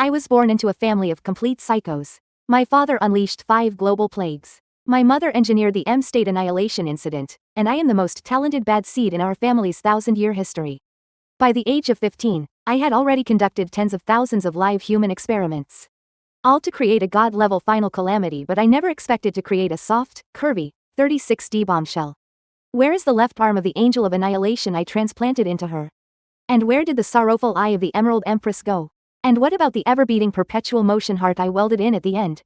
I was born into a family of complete psychos. My father unleashed 5 global plagues. My mother engineered the M-state annihilation incident, and I am the most talented bad seed in our family's 1,000-year history. By the age of 15, I had already conducted tens of thousands of live human experiments. All to create a god-level final calamity, but I never expected to create a soft, curvy, 36D bombshell. Where is the left arm of the angel of annihilation I transplanted into her? And where did the sorrowful eye of the Emerald Empress go? And what about the ever-beating perpetual motion heart I welded in at the end?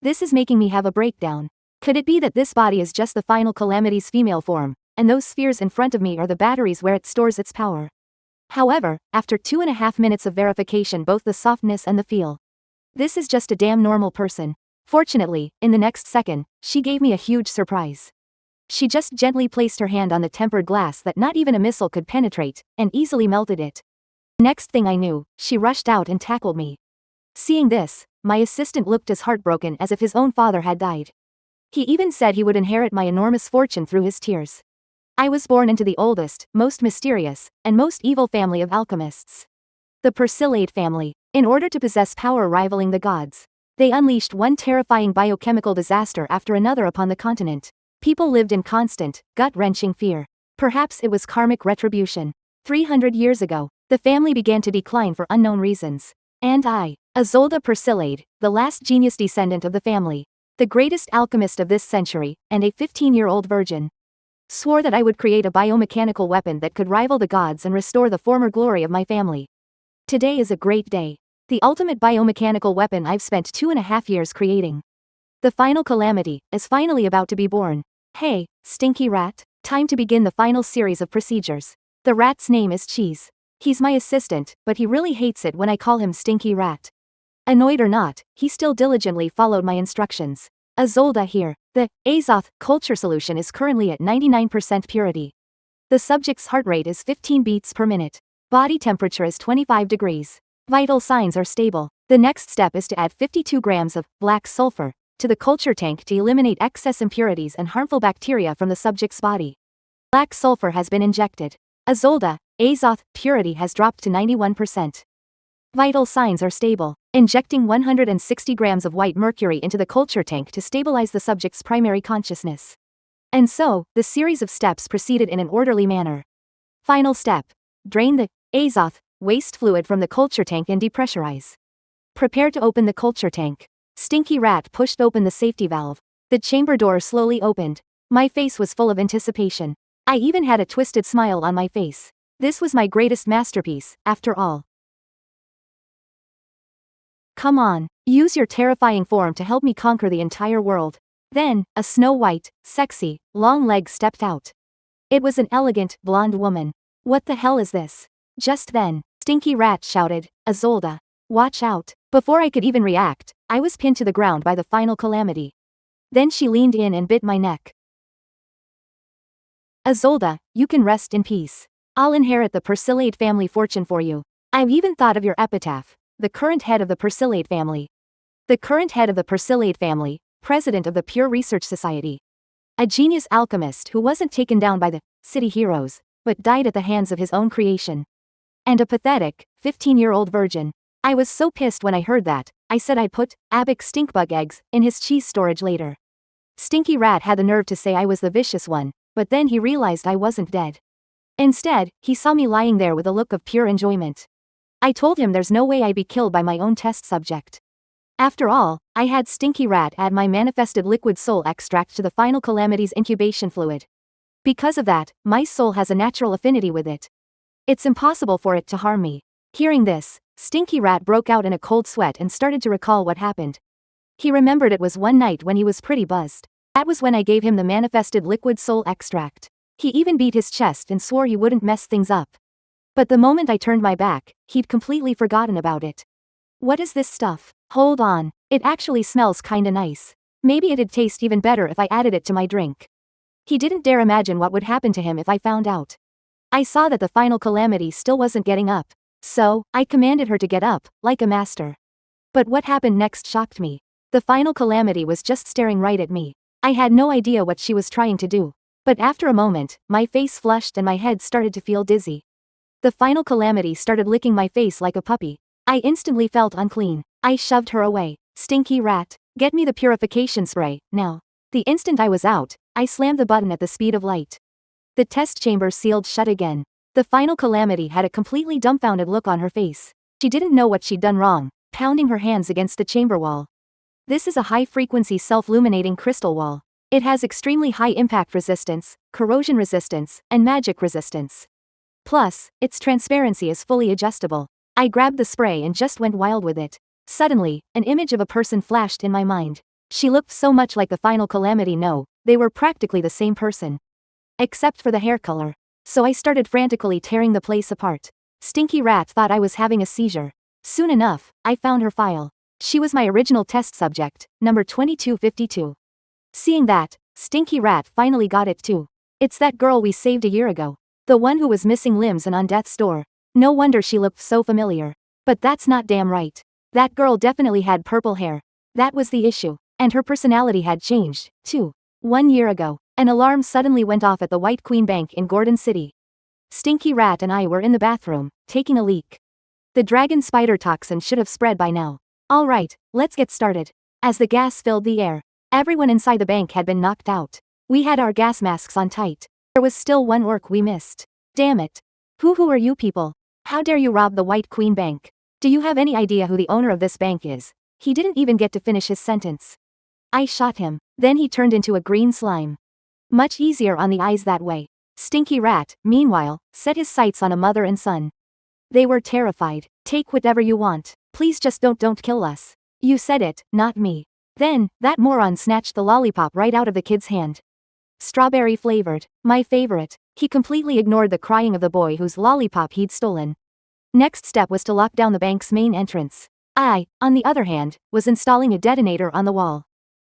This is making me have a breakdown. Could it be that this body is just the final calamity's female form, and those spheres in front of me are the batteries where it stores its power? However, after 2.5 minutes of verification, both the softness and the feel. This is just a damn normal person. Fortunately, in the next second, she gave me a huge surprise. She just gently placed her hand on the tempered glass that not even a missile could penetrate, and easily melted it. Next thing I knew, she rushed out and tackled me. Seeing this, my assistant looked as heartbroken as if his own father had died. He even said he would inherit my enormous fortune through his tears. I was born into the oldest, most mysterious, and most evil family of alchemists. The Persilade family. In order to possess power rivaling the gods, they unleashed one terrifying biochemical disaster after another upon the continent. People lived in constant, gut-wrenching fear. Perhaps it was karmic retribution. 300 years ago, the family began to decline for unknown reasons. And I, Isolde Persilade, the last genius descendant of the family, the greatest alchemist of this century, and a 15-year-old virgin, swore that I would create a biomechanical weapon that could rival the gods and restore the former glory of my family. Today is a great day. The ultimate biomechanical weapon I've spent 2.5 years creating. The final calamity is finally about to be born. Hey, stinky rat, time to begin the final series of procedures. The rat's name is Cheese. He's my assistant, but he really hates it when I call him Stinky Rat. Annoyed or not, he still diligently followed my instructions. Isolde here. The Azoth culture solution is currently at 99% purity. The subject's heart rate is 15 beats per minute. Body temperature is 25 degrees. Vital signs are stable. The next step is to add 52 grams of black sulfur to the culture tank to eliminate excess impurities and harmful bacteria from the subject's body. Black sulfur has been injected. Isolde, Azoth purity has dropped to 91%. Vital signs are stable. Injecting 160 grams of white mercury into the culture tank to stabilize the subject's primary consciousness. And so, the series of steps proceeded in an orderly manner. Final step. Drain the Azoth waste fluid from the culture tank and depressurize. Prepare to open the culture tank. Stinky Rat pushed open the safety valve. The chamber door slowly opened. My face was full of anticipation. I even had a twisted smile on my face. This was my greatest masterpiece, after all. Come on, use your terrifying form to help me conquer the entire world. Then, a snow-white, sexy, long leg stepped out. It was an elegant, blonde woman. What the hell is this? Just then, Stinky Rat shouted, Isolde, watch out. Before I could even react, I was pinned to the ground by the final calamity. Then she leaned in and bit my neck. Isolde, you can rest in peace. I'll inherit the Persilade family fortune for you. I've even thought of your epitaph. The current head of the Persilade family. The current head of the Persilade family, president of the Pure Research Society. A genius alchemist who wasn't taken down by the city heroes, but died at the hands of his own creation. And a pathetic, 15-year-old virgin. I was so pissed when I heard that, I said I'd put Abic stinkbug eggs in his cheese storage later. Stinky Rat had the nerve to say I was the vicious one, but then he realized I wasn't dead. Instead, he saw me lying there with a look of pure enjoyment. I told him there's no way I'd be killed by my own test subject. After all, I had Stinky Rat add my manifested liquid soul extract to the final calamity's incubation fluid. Because of that, my soul has a natural affinity with it. It's impossible for it to harm me. Hearing this, Stinky Rat broke out in a cold sweat and started to recall what happened. He remembered it was one night when he was pretty buzzed. That was when I gave him the manifested liquid soul extract. He even beat his chest and swore he wouldn't mess things up. But the moment I turned my back, he'd completely forgotten about it. What is this stuff? Hold on, it actually smells kinda nice. Maybe it'd taste even better if I added it to my drink. He didn't dare imagine what would happen to him if I found out. I saw that the final calamity still wasn't getting up. So, I commanded her to get up, like a master. But what happened next shocked me. The final calamity was just staring right at me. I had no idea what she was trying to do. But after a moment, my face flushed and my head started to feel dizzy. The final calamity started licking my face like a puppy. I instantly felt unclean. I shoved her away. Stinky rat. Get me the purification spray, now. The instant I was out, I slammed the button at the speed of light. The test chamber sealed shut again. The final Calamity had a completely dumbfounded look on her face. She didn't know what she'd done wrong, pounding her hands against the chamber wall. This is a high-frequency self-luminating crystal wall. It has extremely high impact resistance, corrosion resistance, and magic resistance. Plus, its transparency is fully adjustable. I grabbed the spray and just went wild with it. Suddenly, an image of a person flashed in my mind. She looked so much like the final Calamity. No, they were practically the same person. Except for the hair color. So I started frantically tearing the place apart. Stinky rat thought I was having a seizure. Soon enough, I found her file. She was my original test subject, number 2252. Seeing that, Stinky rat finally got it too. It's that girl we saved a year ago. The one who was missing limbs and on death's door. No wonder she looked so familiar. But that's not damn right. That girl definitely had purple hair. That was the issue. And her personality had changed, too. 1 year ago, an alarm suddenly went off at the White Queen Bank in Gordon City. Stinky rat and I were in the bathroom, taking a leak. The dragon spider toxin should have spread by now. Alright, let's get started. As the gas filled the air, everyone inside the bank had been knocked out. We had our gas masks on tight. There was still one orc we missed. Damn it. Who are you people? How dare you rob the White Queen Bank? Do you have any idea who the owner of this bank is? He didn't even get to finish his sentence. I shot him, then he turned into a green slime. Much easier on the eyes that way. Stinky rat, meanwhile, set his sights on a mother and son. They were terrified. Take whatever you want. Please just don't kill us. You said it, not me. Then, that moron snatched the lollipop right out of the kid's hand. Strawberry flavored, my favorite. He completely ignored the crying of the boy whose lollipop he'd stolen. Next step was to lock down the bank's main entrance. I, on the other hand, was installing a detonator on the wall.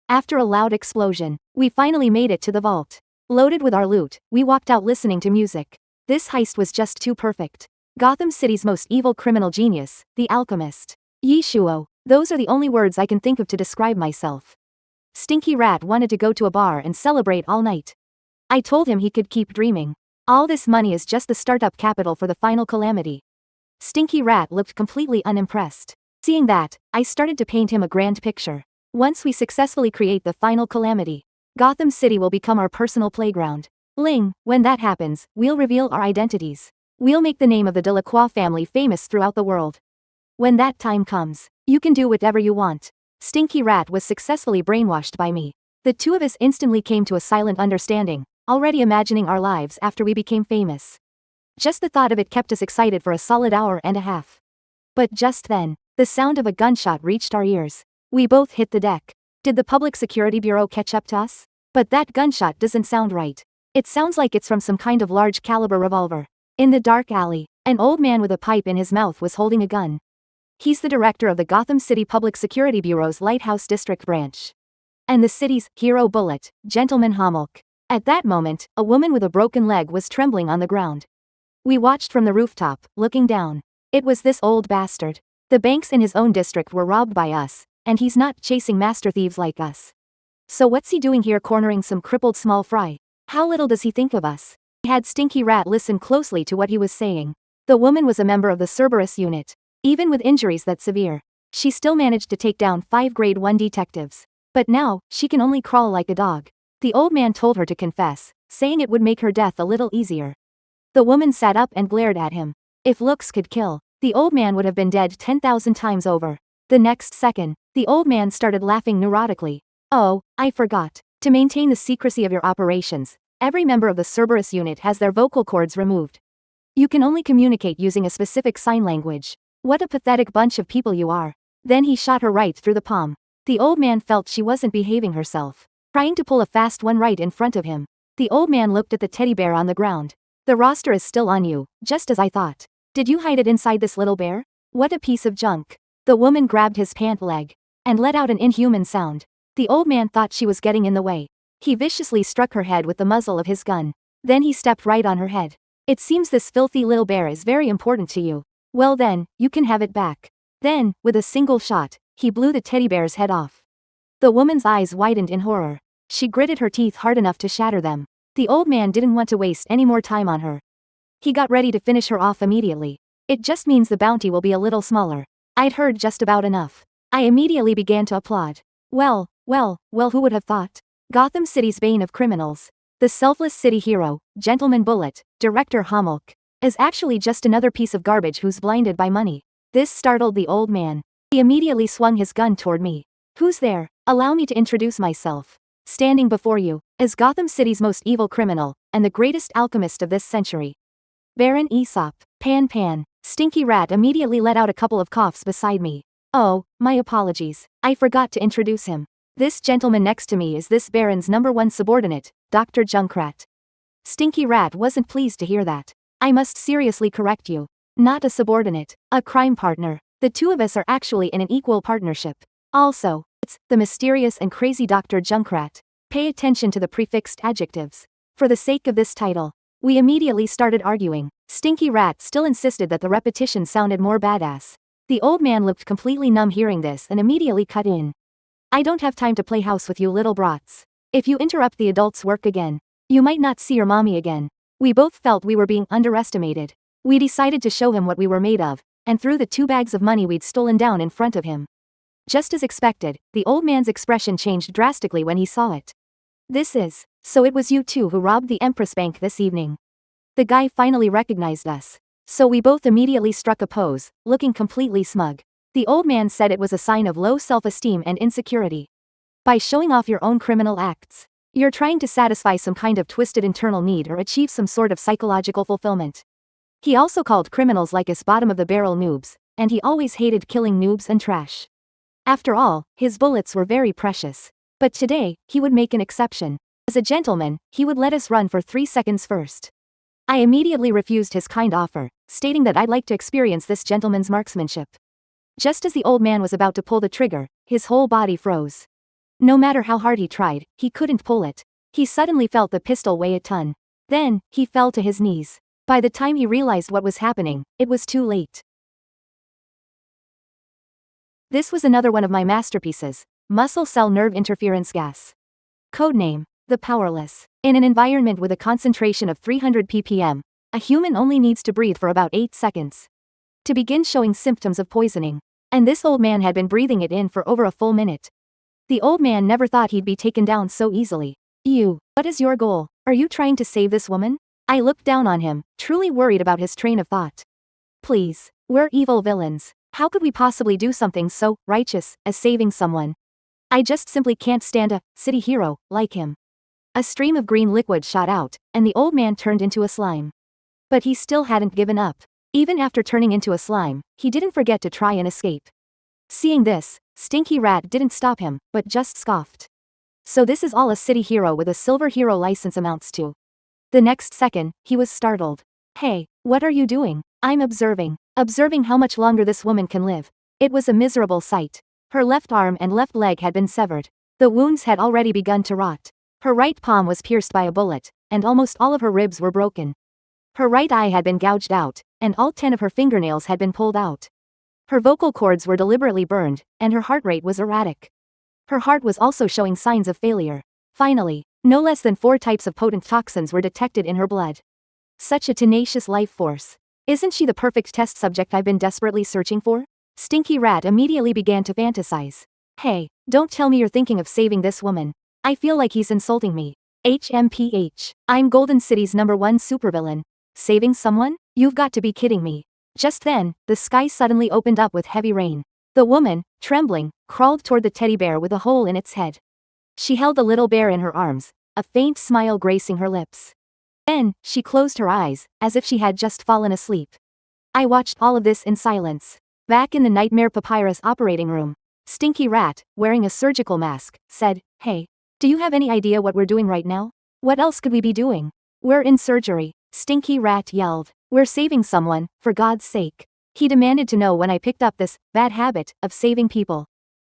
After a loud explosion, we finally made it to the vault. Loaded with our loot, we walked out listening to music. This heist was just too perfect. Gotham City's most evil criminal genius, the alchemist. Yishuo, those are the only words I can think of to describe myself. Stinky rat wanted to go to a bar and celebrate all night. I told him he could keep dreaming. All this money is just the startup capital for the final Calamity. Stinky rat looked completely unimpressed. Seeing that, I started to paint him a grand picture. Once we successfully create the final Calamity, Gotham City will become our personal playground. Ling, when that happens, we'll reveal our identities. We'll make the name of the Delacroix family famous throughout the world. When that time comes, you can do whatever you want. Stinky rat was successfully brainwashed by me. The two of us instantly came to a silent understanding, already imagining our lives after we became famous. Just the thought of it kept us excited for a solid hour and a half. But just then, the sound of a gunshot reached our ears. We both hit the deck. Did the Public Security Bureau catch up to us? But that gunshot doesn't sound right. It sounds like it's from some kind of large caliber revolver. In the dark alley, an old man with a pipe in his mouth was holding a gun. He's the director of the Gotham City Public Security Bureau's Lighthouse District branch. And the city's hero bullet, Gentleman Homolk. At that moment, a woman with a broken leg was trembling on the ground. We watched from the rooftop, looking down. It was this old bastard. The banks in his own district were robbed by us, and he's not chasing master thieves like us. So what's he doing here cornering some crippled small fry? How little does he think of us? I had Stinky rat listen closely to what he was saying. The woman was a member of the Cerberus unit. Even with injuries that severe, she still managed to take down 5 grade 1 detectives. But now, she can only crawl like a dog. The old man told her to confess, saying it would make her death a little easier. The woman sat up and glared at him. If looks could kill, the old man would have been dead 10,000 times over. The next second, the old man started laughing neurotically. Oh, I forgot. To maintain the secrecy of your operations, every member of the Cerberus unit has their vocal cords removed. You can only communicate using a specific sign language. What a pathetic bunch of people you are. Then he shot her right through the palm. The old man felt she wasn't behaving herself, trying to pull a fast one right in front of him. The old man looked at the teddy bear on the ground. The roster is still on you, just as I thought. Did you hide it inside this little bear? What a piece of junk. The woman grabbed his pant leg and let out an inhuman sound. The old man thought she was getting in the way. He viciously struck her head with the muzzle of his gun. Then he stepped right on her head. It seems this filthy little bear is very important to you. Well then, you can have it back. Then, with a single shot, he blew the teddy bear's head off. The woman's eyes widened in horror. She gritted her teeth hard enough to shatter them. The old man didn't want to waste any more time on her. He got ready to finish her off immediately. It just means the bounty will be a little smaller. I'd heard just about enough. I immediately began to applaud. Well, who would have thought? Gotham City's bane of criminals, the selfless city hero, Gentleman Bullet, Director Homolk, is actually just another piece of garbage who's blinded by money. This startled the old man. He immediately swung his gun toward me. Who's there? Allow me to introduce myself. Standing before you is Gotham City's most evil criminal, and the greatest alchemist of this century. Baron Aesop. Pan. Stinky Rat immediately let out a couple of coughs beside me. Oh, my apologies. I forgot to introduce him. This gentleman next to me is this Baron's #1 subordinate, Dr. Junkrat. Stinky Rat wasn't pleased to hear that. I must seriously correct you. Not a subordinate, a crime partner. The two of us are actually in an equal partnership. Also, it's the mysterious and crazy Dr. Junkrat. Pay attention to the prefixed adjectives. For the sake of this title, we immediately started arguing. Stinky Rat still insisted that the repetition sounded more badass. The old man looked completely numb hearing this and immediately cut in. I don't have time to play house with you little brats. If you interrupt the adults' work again, you might not see your mommy again. We both felt we were being underestimated. We decided to show him what we were made of, and threw the 2 bags of money we'd stolen down in front of him. Just as expected, the old man's expression changed drastically when he saw it. So it was you two who robbed the Empress Bank this evening. The guy finally recognized us. So we both immediately struck a pose, looking completely smug. The old man said it was a sign of low self-esteem and insecurity. By showing off your own criminal acts, you're trying to satisfy some kind of twisted internal need or achieve some sort of psychological fulfillment. He also called criminals like us bottom-of-the-barrel noobs, and he always hated killing noobs and trash. After all, his bullets were very precious. But today, he would make an exception. As a gentleman, he would let us run for 3 seconds first. I immediately refused his kind offer, stating that I'd like to experience this gentleman's marksmanship. Just as the old man was about to pull the trigger, his whole body froze. No matter how hard he tried, he couldn't pull it. He suddenly felt the pistol weigh a ton. Then, he fell to his knees. By the time he realized what was happening, it was too late. This was another one of my masterpieces, muscle cell nerve interference gas. Codename, the Powerless. In an environment with a concentration of 300 ppm, a human only needs to breathe for about 8 seconds to begin showing symptoms of poisoning. And this old man had been breathing it in for over a full minute. The old man never thought he'd be taken down so easily. What is your goal? Are you trying to save this woman? I looked down on him, truly worried about his train of thought. Please, we're evil villains. How could we possibly do something so righteous as saving someone? I just simply can't stand a city hero like him. A stream of green liquid shot out, and the old man turned into a slime. But he still hadn't given up. Even after turning into a slime, he didn't forget to try and escape. Seeing this, Stinky Rat didn't stop him, but just scoffed. So this is all a city hero with a silver hero license amounts to. The next second, he was startled. Hey, what are you doing? I'm observing how much longer this woman can live. It was a miserable sight. Her left arm and left leg had been severed. The wounds had already begun to rot. Her right palm was pierced by a bullet, and almost all of her ribs were broken. Her right eye had been gouged out, and all 10 of her fingernails had been pulled out. Her vocal cords were deliberately burned, and her heart rate was erratic. Her heart was also showing signs of failure. Finally, no less than 4 types of potent toxins were detected in her blood. Such a tenacious life force. Isn't she the perfect test subject I've been desperately searching for? Stinky Rat immediately began to fantasize. Hey, don't tell me you're thinking of saving this woman. I feel like he's insulting me. HMPH. I'm Golden City's #1 supervillain. Saving someone? You've got to be kidding me. Just then, the sky suddenly opened up with heavy rain. The woman, trembling, crawled toward the teddy bear with a hole in its head. She held the little bear in her arms, a faint smile gracing her lips. Then, she closed her eyes, as if she had just fallen asleep. I watched all of this in silence. Back in the Nightmare Papyrus operating room, Stinky Rat, wearing a surgical mask, said, Hey, do you have any idea what we're doing right now? What else could we be doing? We're in surgery. Stinky Rat yelled. We're saving someone, for God's sake. He demanded to know when I picked up this bad habit of saving people.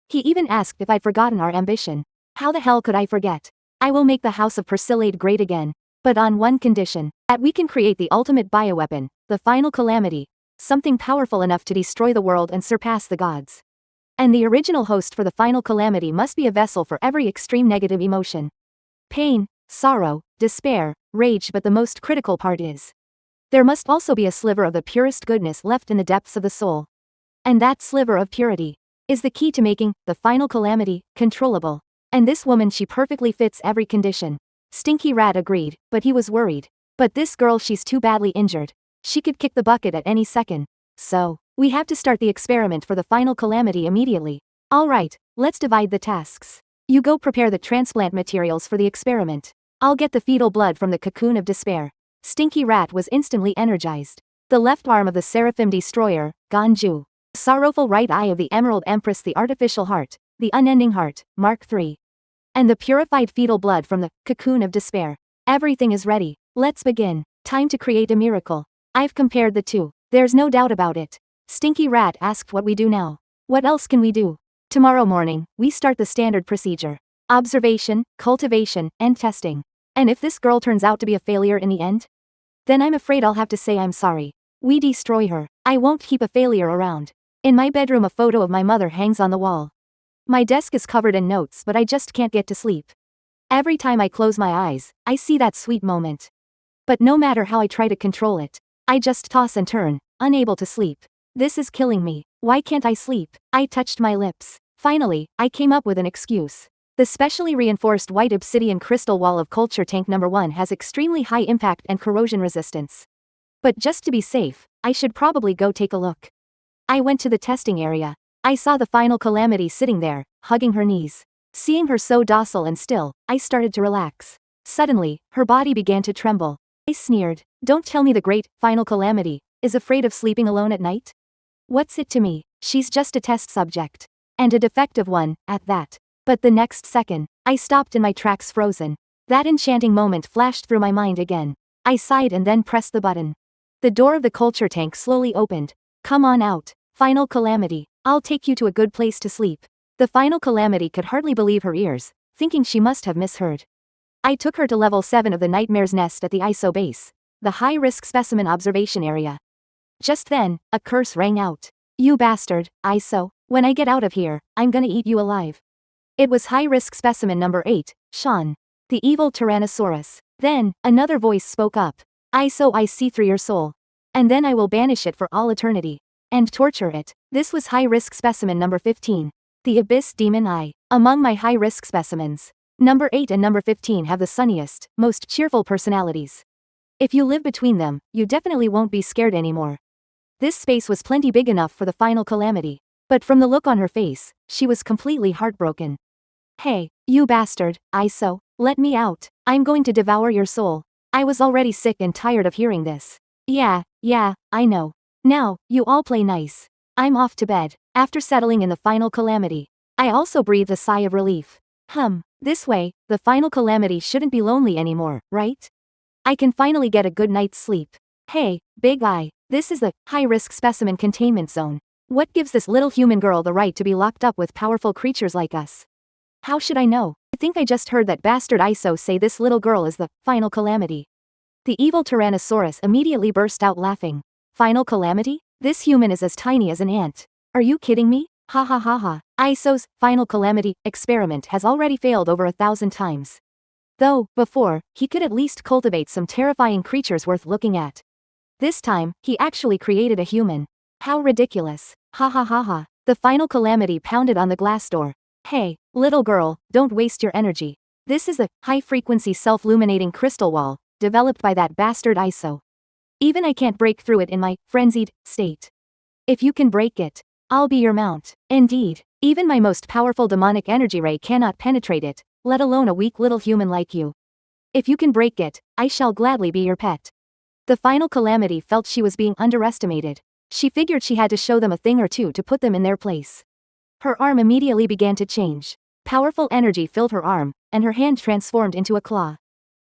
He even asked if I'd forgotten our ambition. How the hell could I forget? I will make the House of Persilade great again. But on one condition, that we can create the ultimate bioweapon, the final Calamity, something powerful enough to destroy the world and surpass the gods. And the original host for the final Calamity must be a vessel for every extreme negative emotion. Pain, sorrow, despair, rage, but the most critical part is, there must also be a sliver of the purest goodness left in the depths of the soul. And that sliver of purity is the key to making the final calamity controllable. And this woman, she perfectly fits every condition. Stinky Rat agreed, but he was worried. But this girl, she's too badly injured. She could kick the bucket at any second. So, we have to start the experiment for the final calamity immediately. Alright, let's divide the tasks. You go prepare the transplant materials for the experiment. I'll get the fetal blood from the cocoon of despair. Stinky Rat was instantly energized. The left arm of the Seraphim Destroyer, Ganju. Sorrowful right eye of the Emerald Empress, the artificial heart, the unending heart, Mark III. And the purified fetal blood from the cocoon of despair. Everything is ready. Let's begin. Time to create a miracle. I've compared the two. There's no doubt about it. Stinky Rat asked what we do now. What else can we do? Tomorrow morning, we start the standard procedure. Observation, cultivation, and testing. And if this girl turns out to be a failure in the end? Then I'm afraid I'll have to say I'm sorry. We destroy her. I won't keep a failure around. In my bedroom, a photo of my mother hangs on the wall. My desk is covered in notes, but I just can't get to sleep. Every time I close my eyes, I see that sweet moment. But no matter how I try to control it, I just toss and turn, unable to sleep. This is killing me. Why can't I sleep? I touched my lips. Finally, I came up with an excuse. The specially reinforced white obsidian crystal wall of Culture Tank number 1 has extremely high impact and corrosion resistance. But just to be safe, I should probably go take a look. I went to the testing area. I saw the final calamity sitting there, hugging her knees. Seeing her so docile and still, I started to relax. Suddenly, her body began to tremble. I sneered. Don't tell me the great, final calamity is afraid of sleeping alone at night? What's it to me? She's just a test subject. And a defective one, at that. But the next second, I stopped in my tracks, frozen. That enchanting moment flashed through my mind again. I sighed and then pressed the button. The door of the culture tank slowly opened. Come on out, final calamity. I'll take you to a good place to sleep. The final calamity could hardly believe her ears, thinking she must have misheard. I took her to level 7 of the Nightmare's Nest at the ISO base, the high-risk specimen observation area. Just then, a curse rang out. You bastard, ISO, when I get out of here, I'm gonna eat you alive. It was high-risk specimen number 8, Sean, the evil Tyrannosaurus. Then, another voice spoke up. ISO, I see through your soul. And then I will banish it for all eternity. And torture it. This was high-risk specimen number 15, the Abyss Demon Eye. Among my high-risk specimens, number 8 and number 15 have the sunniest, most cheerful personalities. If you live between them, you definitely won't be scared anymore. This space was plenty big enough for the final calamity. But from the look on her face, she was completely heartbroken. Hey, you bastard, ISO, let me out. I'm going to devour your soul. I was already sick and tired of hearing this. Yeah, I know. Now, you all play nice. I'm off to bed. After settling in the final calamity, I also breathed a sigh of relief. This way, the final calamity shouldn't be lonely anymore, right? I can finally get a good night's sleep. Hey, Big Eye, this is the high-risk specimen containment zone. What gives this little human girl the right to be locked up with powerful creatures like us? How should I know? I think I just heard that bastard ISO say this little girl is the final calamity. The evil Tyrannosaurus immediately burst out laughing. Final calamity? This human is as tiny as an ant. Are you kidding me? Ha ha ha ha. ISO's final calamity experiment has already failed over 1,000 times. Though, before, he could at least cultivate some terrifying creatures worth looking at. This time, he actually created a human. How ridiculous. Ha ha ha ha. The final calamity pounded on the glass door. Hey, little girl, don't waste your energy. This is a high-frequency self-luminating crystal wall, developed by that bastard ISO. Even I can't break through it in my frenzied state. If you can break it, I'll be your mount. Indeed, even my most powerful demonic energy ray cannot penetrate it, let alone a weak little human like you. If you can break it, I shall gladly be your pet. The final calamity felt she was being underestimated. She figured she had to show them a thing or two to put them in their place. Her arm immediately began to change. Powerful energy filled her arm, and her hand transformed into a claw.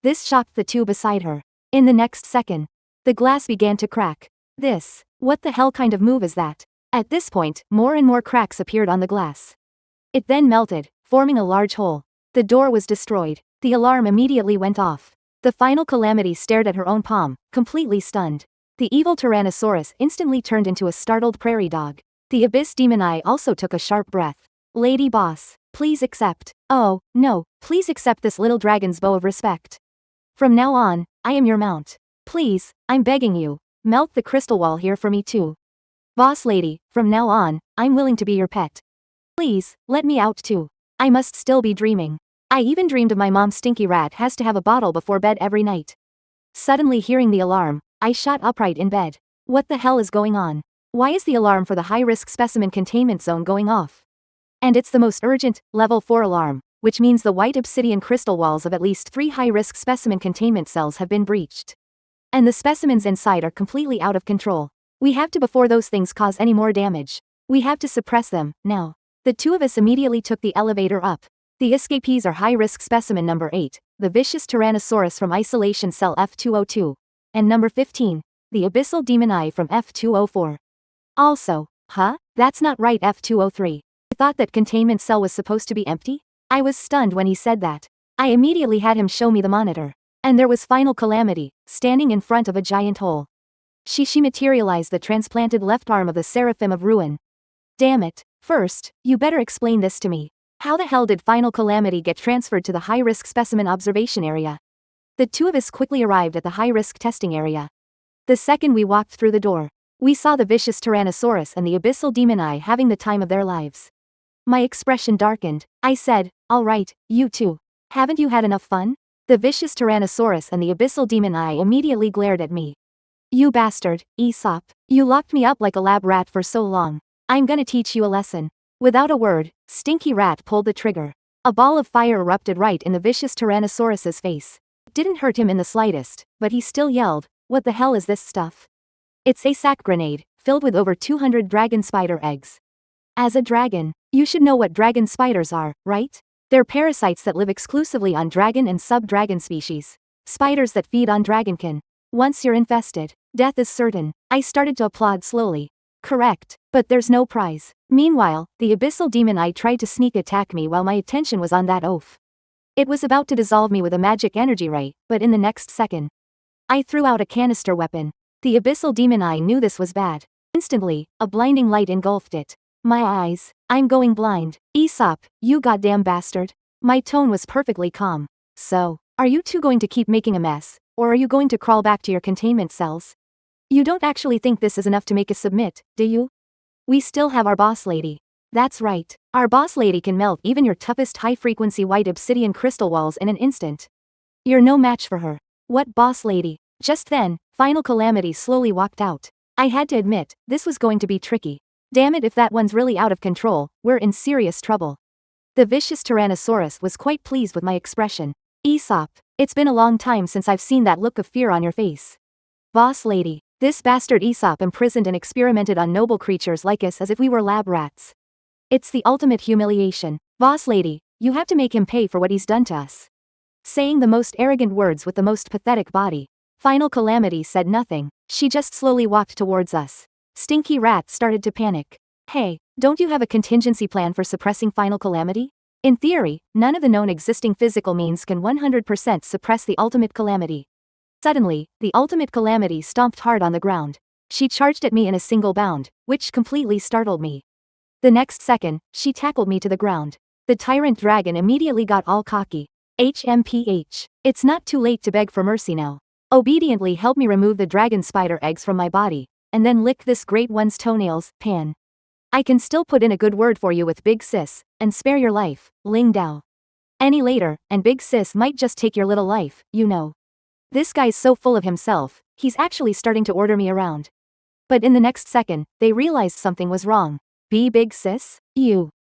This shocked the two beside her. In the next second, the glass began to crack. What the hell kind of move is that? At this point, more and more cracks appeared on the glass. It then melted, forming a large hole. The door was destroyed. The alarm immediately went off. The final calamity stared at her own palm, completely stunned. The evil Tyrannosaurus instantly turned into a startled prairie dog. The Abyss Demon Eye also took a sharp breath. Lady Boss, please accept. Oh, no, please accept this little dragon's bow of respect. From now on, I am your mount. Please, I'm begging you, melt the crystal wall here for me too. Boss lady, from now on, I'm willing to be your pet. Please, let me out too. I must still be dreaming. I even dreamed of my mom. Stinky rat has to have a bottle before bed every night. Suddenly hearing the alarm, I shot upright in bed. What the hell is going on? Why is the alarm for the high-risk specimen containment zone going off? And it's the most urgent, level 4 alarm, which means the white obsidian crystal walls of at least 3 high-risk specimen containment cells have been breached. And the specimens inside are completely out of control. We have to before those things cause any more damage. We have to suppress them, now. The two of us immediately took the elevator up. The escapees are high-risk specimen number 8, the vicious Tyrannosaurus from isolation cell F202. And number 15, the abyssal demon eye from F204. Also, that's not right. F203. I thought that containment cell was supposed to be empty? I was stunned when he said that. I immediately had him show me the monitor. And there was final Calamity, standing in front of a giant hole. She materialized the transplanted left arm of the Seraphim of Ruin. Damn it. First, you better explain this to me. How the hell did final Calamity get transferred to the high-risk specimen observation area? The two of us quickly arrived at the high-risk testing area. The second we walked through the door, we saw the vicious Tyrannosaurus and the abyssal demon eye having the time of their lives. My expression darkened. I said, all right, you two. Haven't you had enough fun? The vicious Tyrannosaurus and the abyssal demon eye immediately glared at me. You bastard, Aesop. You locked me up like a lab rat for so long. I'm gonna teach you a lesson. Without a word, Stinky Rat pulled the trigger. A ball of fire erupted right in the vicious Tyrannosaurus's face. It didn't hurt him in the slightest, but he still yelled, what the hell is this stuff? It's a sack grenade, filled with over 200 dragon spider eggs. As a dragon, you should know what dragon spiders are, right? They're parasites that live exclusively on dragon and sub-dragon species. Spiders that feed on dragonkin. Once you're infested, death is certain. I started to applaud slowly. Correct, but there's no prize. Meanwhile, the abyssal demon eye tried to sneak attack me while my attention was on that oaf. It was about to dissolve me with a magic energy ray, but in the next second, I threw out a canister weapon. The abyssal demon eye knew this was bad. Instantly, a blinding light engulfed it. My eyes, I'm going blind. Aesop, you goddamn bastard. My tone was perfectly calm. So, are you two going to keep making a mess, or are you going to crawl back to your containment cells? You don't actually think this is enough to make us submit, do you? We still have our boss lady. That's right. Our boss lady can melt even your toughest high-frequency white obsidian crystal walls in an instant. You're no match for her. What boss lady? Just then, final Calamity slowly walked out. I had to admit, this was going to be tricky. Damn it, if that one's really out of control, we're in serious trouble. The vicious Tyrannosaurus was quite pleased with my expression. Aesop, it's been a long time since I've seen that look of fear on your face. Boss lady. This bastard Aesop imprisoned and experimented on noble creatures like us as if we were lab rats. It's the ultimate humiliation. Boss lady, you have to make him pay for what he's done to us. Saying the most arrogant words with the most pathetic body. Final Calamity said nothing, she just slowly walked towards us. Stinky Rat started to panic. Hey, don't you have a contingency plan for suppressing final Calamity? In theory, none of the known existing physical means can 100% suppress the ultimate Calamity. Suddenly, the ultimate Calamity stomped hard on the ground. She charged at me in a single bound, which completely startled me. The next second, she tackled me to the ground. The tyrant dragon immediately got all cocky. HMPH. It's not too late to beg for mercy now. Obediently help me remove the dragon spider eggs from my body, and then lick this great one's toenails, Pan. I can still put in a good word for you with Big Sis, and spare your life, Ling Dao. Any later, and Big Sis might just take your little life, you know. This guy's so full of himself, he's actually starting to order me around. But in the next second, they realized something was wrong. Big Sis?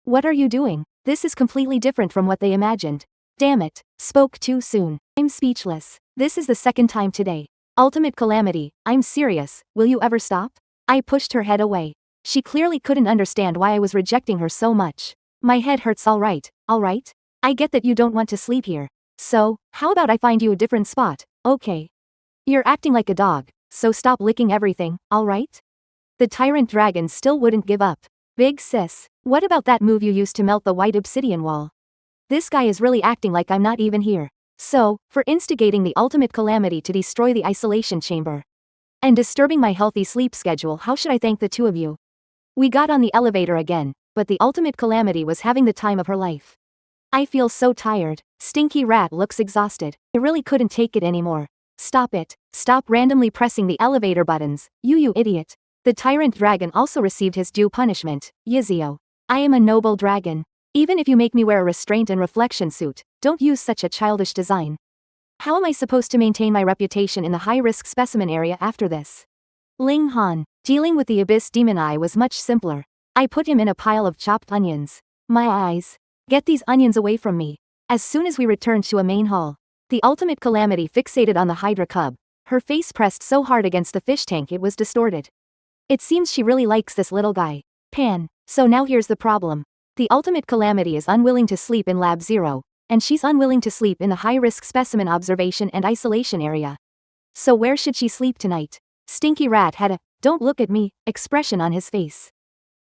What are you doing? This is completely different from what they imagined. Damn it, spoke too soon. I'm speechless. This is the second time today. Ultimate Calamity, I'm serious, will you ever stop? I pushed her head away. She clearly couldn't understand why I was rejecting her so much. My head hurts, alright? I get that you don't want to sleep here. So, how about I find you a different spot? Okay. You're acting like a dog, so stop licking everything, alright? The tyrant dragon still wouldn't give up. Big Sis, what about that move you used to melt the white obsidian wall? This guy is really acting like I'm not even here. So, for instigating the ultimate Calamity to destroy the isolation chamber and disturbing my healthy sleep schedule, how should I thank the two of you? We got on the elevator again, but the ultimate Calamity was having the time of her life. I feel so tired. Stinky Rat looks exhausted. I really couldn't take it anymore. Stop it. Stop randomly pressing the elevator buttons, you idiot. The tyrant dragon also received his due punishment. Yizio. I am a noble dragon. Even if you make me wear a restraint and reflection suit, don't use such a childish design. How am I supposed to maintain my reputation in the high-risk specimen area after this? Ling Han. Dealing with the abyss demon eye was much simpler. I put him in a pile of chopped onions. My eyes. Get these onions away from me. As soon as we returned to a main hall, the ultimate Calamity fixated on the Hydra cub. Her face pressed so hard against the fish tank it was distorted. It seems she really likes this little guy. Pan. So now here's the problem. The ultimate Calamity is unwilling to sleep in Lab 0, and she's unwilling to sleep in the high-risk specimen observation and isolation area. So where should she sleep tonight? Stinky Rat had a "don't look at me" expression on his face.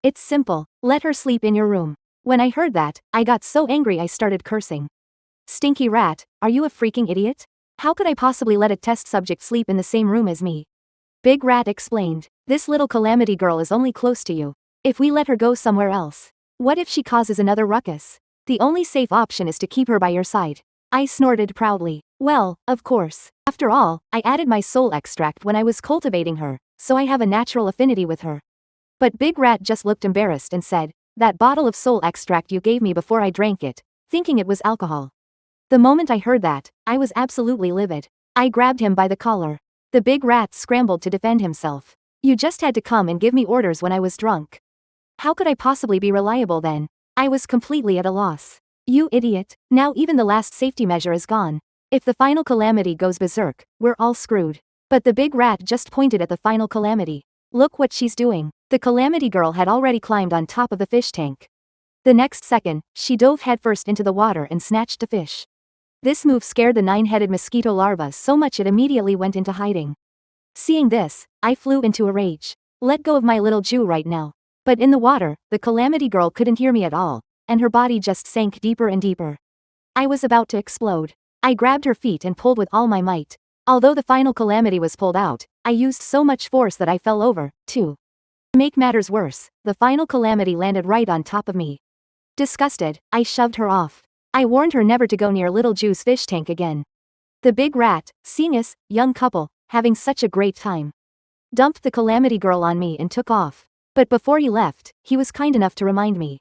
It's simple. Let her sleep in your room. When I heard that, I got so angry I started cursing. Stinky Rat, are you a freaking idiot? How could I possibly let a test subject sleep in the same room as me? Big Rat explained. This little Calamity girl is only close to you. If we let her go somewhere else, what if she causes another ruckus? The only safe option is to keep her by your side. I snorted proudly. Well, of course. After all, I added my soul extract when I was cultivating her, so I have a natural affinity with her. But Big Rat just looked embarrassed and said, that bottle of soul extract you gave me before I drank it, thinking it was alcohol. The moment I heard that, I was absolutely livid. I grabbed him by the collar. The Big Rat scrambled to defend himself. You just had to come and give me orders when I was drunk. How could I possibly be reliable then? I was completely at a loss. You idiot, now even the last safety measure is gone. If the final Calamity goes berserk, we're all screwed. But the Big Rat just pointed at the final Calamity. Look what she's doing. The Calamity girl had already climbed on top of the fish tank. The next second, she dove headfirst into the water and snatched the fish. This move scared the 9-headed mosquito larva so much it immediately went into hiding. Seeing this, I flew into a rage. Let go of my little Jew right now. But in the water, the Calamity girl couldn't hear me at all, and her body just sank deeper and deeper. I was about to explode. I grabbed her feet and pulled with all my might. Although the final Calamity was pulled out, I used so much force that I fell over, too. To make matters worse, the final Calamity landed right on top of me. Disgusted, I shoved her off. I warned her never to go near Little Jew's fish tank again. The Big Rat, seeing us, young couple, having such a great time, dumped the Calamity girl on me and took off. But before he left, he was kind enough to remind me.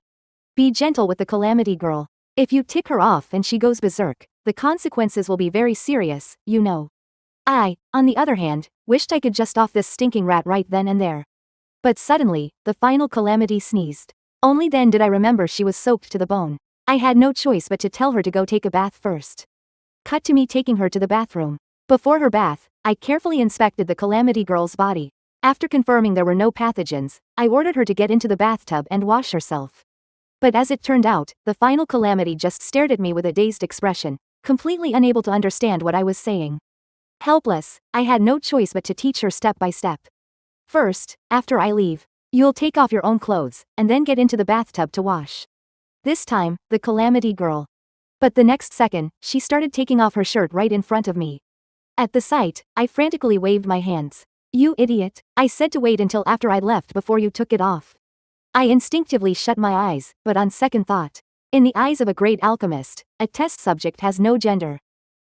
Be gentle with the Calamity girl. If you tick her off and she goes berserk, the consequences will be very serious, you know. I, on the other hand, wished I could just off this stinking rat right then and there. But suddenly, the final Calamity sneezed. Only then did I remember she was soaked to the bone. I had no choice but to tell her to go take a bath first. Cut to me taking her to the bathroom. Before her bath, I carefully inspected the Calamity girl's body. After confirming there were no pathogens, I ordered her to get into the bathtub and wash herself. But as it turned out, the final Calamity just stared at me with a dazed expression, completely unable to understand what I was saying. Helpless, I had no choice but to teach her step by step. First, after I leave, you'll take off your own clothes, and then get into the bathtub to wash. This time, the Calamity girl. But the next second, she started taking off her shirt right in front of me. At the sight, I frantically waved my hands. You idiot, I said to wait until after I'd left before you took it off. I instinctively shut my eyes, but on second thought, in the eyes of a great alchemist, a test subject has no gender.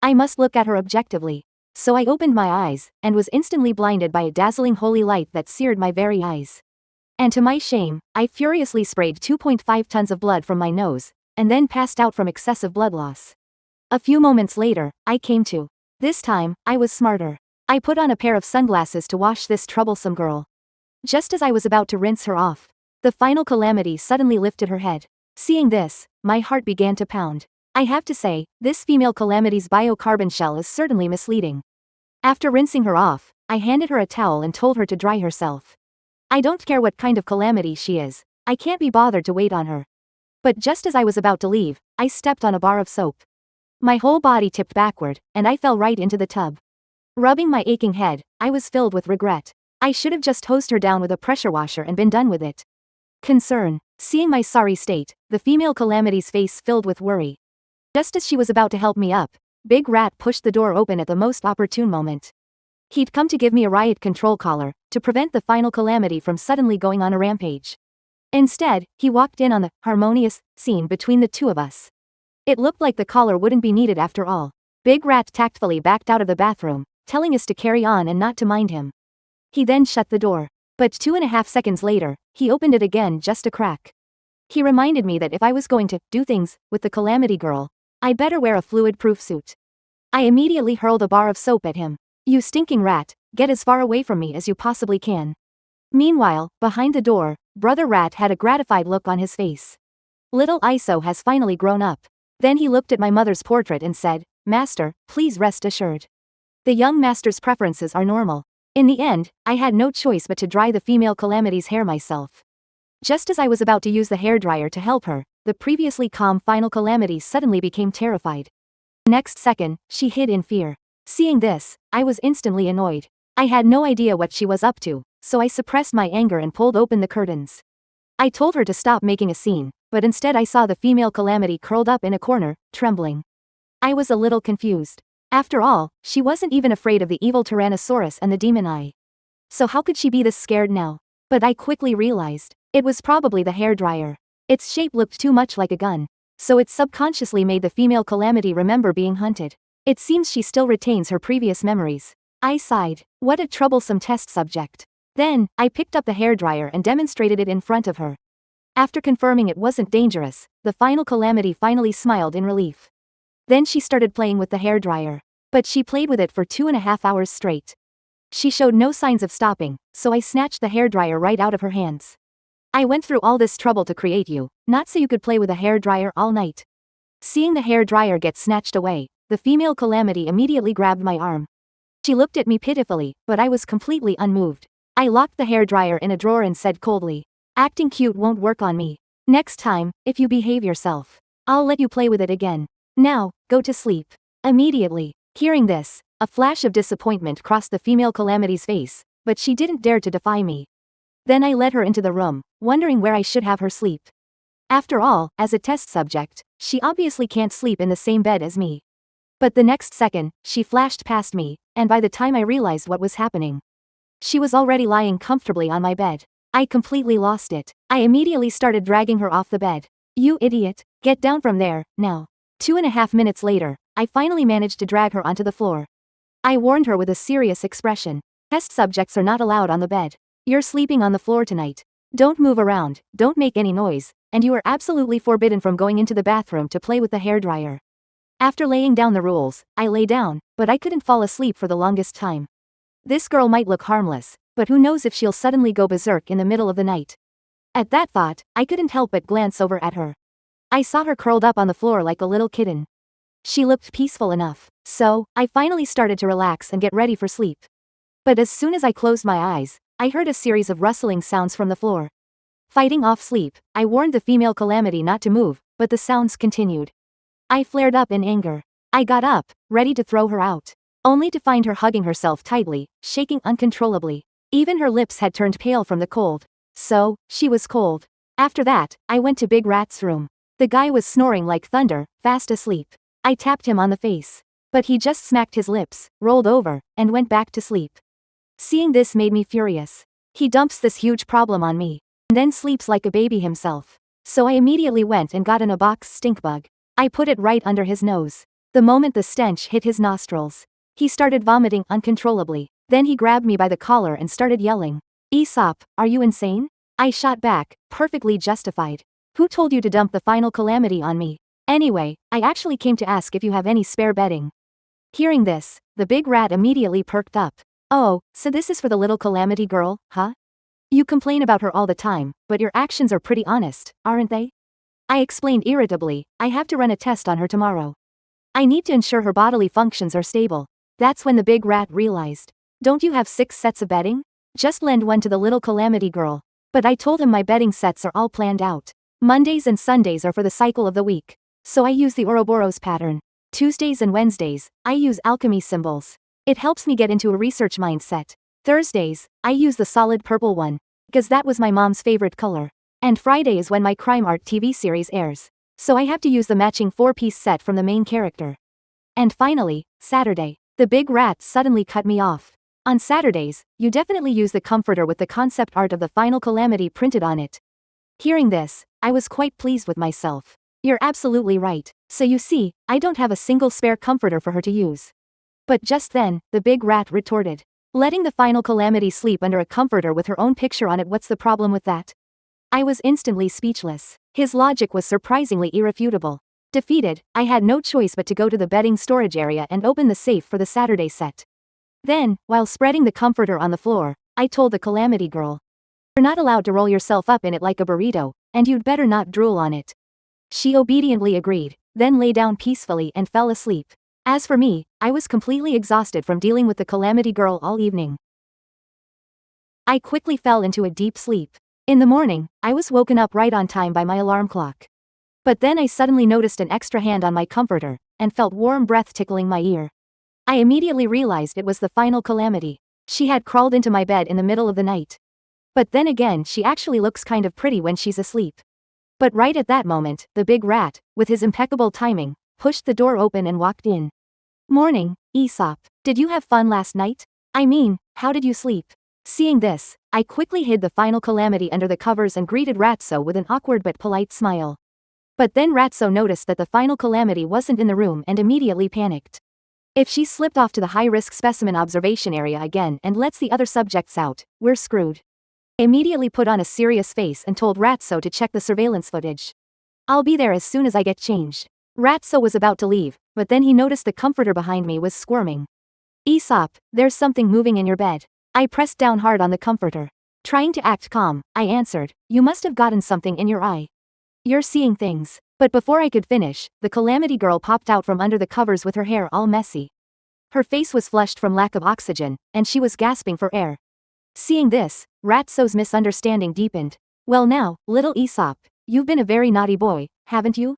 I must look at her objectively. So I opened my eyes, and was instantly blinded by a dazzling holy light that seared my very eyes. And to my shame, I furiously sprayed 2.5 tons of blood from my nose, and then passed out from excessive blood loss. A few moments later, I came to. This time, I was smarter. I put on a pair of sunglasses to wash this troublesome girl. Just as I was about to rinse her off, the final Calamity suddenly lifted her head. Seeing this, my heart began to pound. I have to say, this female Calamity's biocarbon shell is certainly misleading. After rinsing her off, I handed her a towel and told her to dry herself. I don't care what kind of Calamity she is, I can't be bothered to wait on her. But just as I was about to leave, I stepped on a bar of soap. My whole body tipped backward, and I fell right into the tub. Rubbing my aching head, I was filled with regret. I should have just hosed her down with a pressure washer and been done with it. Concern. Seeing my sorry state, the female Calamity's face filled with worry. Just as she was about to help me up, Big Rat pushed the door open at the most opportune moment. He'd come to give me a riot control collar, to prevent the final Calamity from suddenly going on a rampage. Instead, he walked in on the harmonious scene between the two of us. It looked like the collar wouldn't be needed after all. Big Rat tactfully backed out of the bathroom, telling us to carry on and not to mind him. He then shut the door. But 2.5 seconds later, he opened it again just a crack. He reminded me that if I was going to do things with the Calamity girl, I'd better wear a fluid-proof suit. I immediately hurled a bar of soap at him. You stinking rat, get as far away from me as you possibly can. Meanwhile, behind the door, Brother Rat had a gratified look on his face. Little Iso has finally grown up. Then he looked at my mother's portrait and said, Master, please rest assured. The young master's preferences are normal. In the end, I had no choice but to dry the female Calamity's hair myself. Just as I was about to use the hairdryer to help her, the previously calm final Calamity suddenly became terrified. Next second, she hid in fear. Seeing this, I was instantly annoyed. I had no idea what she was up to, so I suppressed my anger and pulled open the curtains. I told her to stop making a scene, but instead I saw the female Calamity curled up in a corner, trembling. I was a little confused. After all, she wasn't even afraid of the evil Tyrannosaurus and the demon eye. So how could she be this scared now? But I quickly realized, it was probably the hairdryer. Its shape looked too much like a gun, so it subconsciously made the female Calamity remember being hunted. It seems she still retains her previous memories. I sighed. What a troublesome test subject. Then, I picked up the hairdryer and demonstrated it in front of her. After confirming it wasn't dangerous, the final Calamity finally smiled in relief. Then she started playing with the hairdryer. But she played with it for 2.5 hours straight. She showed no signs of stopping, so I snatched the hairdryer right out of her hands. I went through all this trouble to create you, not so you could play with a hairdryer all night. Seeing the hairdryer get snatched away, the female Calamity immediately grabbed my arm. She looked at me pitifully, but I was completely unmoved. I locked the hairdryer in a drawer and said coldly, acting cute won't work on me. Next time, if you behave yourself, I'll let you play with it again. Now, go to sleep. Immediately. Hearing this, a flash of disappointment crossed the female Calamity's face, but she didn't dare to defy me. Then I led her into the room, wondering where I should have her sleep. After all, as a test subject, she obviously can't sleep in the same bed as me. But the next second, she flashed past me, and by the time I realized what was happening, she was already lying comfortably on my bed. I completely lost it. I immediately started dragging her off the bed. You idiot, get down from there, now. 2.5 minutes later, I finally managed to drag her onto the floor. I warned her with a serious expression. Test subjects are not allowed on the bed. You're sleeping on the floor tonight. Don't move around, don't make any noise, and you are absolutely forbidden from going into the bathroom to play with the hairdryer. After laying down the rules, I lay down, but I couldn't fall asleep for the longest time. This girl might look harmless, but who knows if she'll suddenly go berserk in the middle of the night. At that thought, I couldn't help but glance over at her. I saw her curled up on the floor like a little kitten. She looked peaceful enough, so I finally started to relax and get ready for sleep. But as soon as I closed my eyes, I heard a series of rustling sounds from the floor. Fighting off sleep, I warned the female Calamity not to move, but the sounds continued. I flared up in anger. I got up, ready to throw her out, only to find her hugging herself tightly, shaking uncontrollably. Even her lips had turned pale from the cold. So, she was cold. After that, I went to Big Rat's room. The guy was snoring like thunder, fast asleep. I tapped him on the face. But he just smacked his lips, rolled over, and went back to sleep. Seeing this made me furious. He dumps this huge problem on me, and then sleeps like a baby himself. So I immediately went and got in a box stink bug. I put it right under his nose. The moment the stench hit his nostrils, he started vomiting uncontrollably. Then he grabbed me by the collar and started yelling, Aesop, are you insane? I shot back, perfectly justified. Who told you to dump the final Calamity on me? Anyway, I actually came to ask if you have any spare bedding. Hearing this, the big rat immediately perked up. Oh, so this is for the little Calamity girl, huh? You complain about her all the time, but your actions are pretty honest, aren't they? I explained irritably, I have to run a test on her tomorrow. I need to ensure her bodily functions are stable. That's when the big rat realized. Don't you have 6 sets of bedding? Just lend one to the little Calamity girl. But I told him my bedding sets are all planned out. Mondays and Sundays are for the cycle of the week. So I use the Ouroboros pattern. Tuesdays and Wednesdays, I use alchemy symbols. It helps me get into a research mindset. Thursdays, I use the solid purple one, because that was my mom's favorite color. And Friday is when my crime art TV series airs. So I have to use the matching 4-piece set from the main character. And finally, Saturday. The big rat suddenly cut me off. On Saturdays, you definitely use the comforter with the concept art of the final Calamity printed on it. Hearing this, I was quite pleased with myself. You're absolutely right. So you see, I don't have a single spare comforter for her to use. But just then, the big rat retorted. Letting the final Calamity sleep under a comforter with her own picture on it, what's the problem with that? I was instantly speechless. His logic was surprisingly irrefutable. Defeated, I had no choice but to go to the bedding storage area and open the safe for the Saturday set. Then, while spreading the comforter on the floor, I told the Calamity girl, "You're not allowed to roll yourself up in it like a burrito, and you'd better not drool on it." She obediently agreed, then lay down peacefully and fell asleep. As for me, I was completely exhausted from dealing with the Calamity girl all evening. I quickly fell into a deep sleep. In the morning, I was woken up right on time by my alarm clock. But then I suddenly noticed an extra hand on my comforter, and felt warm breath tickling my ear. I immediately realized it was the final Calamity. She had crawled into my bed in the middle of the night. But then again, she actually looks kind of pretty when she's asleep. But right at that moment, the big rat, with his impeccable timing, pushed the door open and walked in. "Morning, Aesop. Did you have fun last night? I mean, how did you sleep?" Seeing this, I quickly hid the final Calamity under the covers and greeted Ratso with an awkward but polite smile. But then Ratso noticed that the final Calamity wasn't in the room and immediately panicked. If she slipped off to the high-risk specimen observation area again and lets the other subjects out, we're screwed. I immediately put on a serious face and told Ratso to check the surveillance footage. "I'll be there as soon as I get changed." Ratso was about to leave, but then he noticed the comforter behind me was squirming. "Aesop, there's something moving in your bed." I pressed down hard on the comforter. Trying to act calm, I answered, "You must have gotten something in your eye. You're seeing things." But before I could finish, the Calamity girl popped out from under the covers with her hair all messy. Her face was flushed from lack of oxygen, and she was gasping for air. Seeing this, Ratso's misunderstanding deepened. "Well now, little Aesop, you've been a very naughty boy, haven't you?"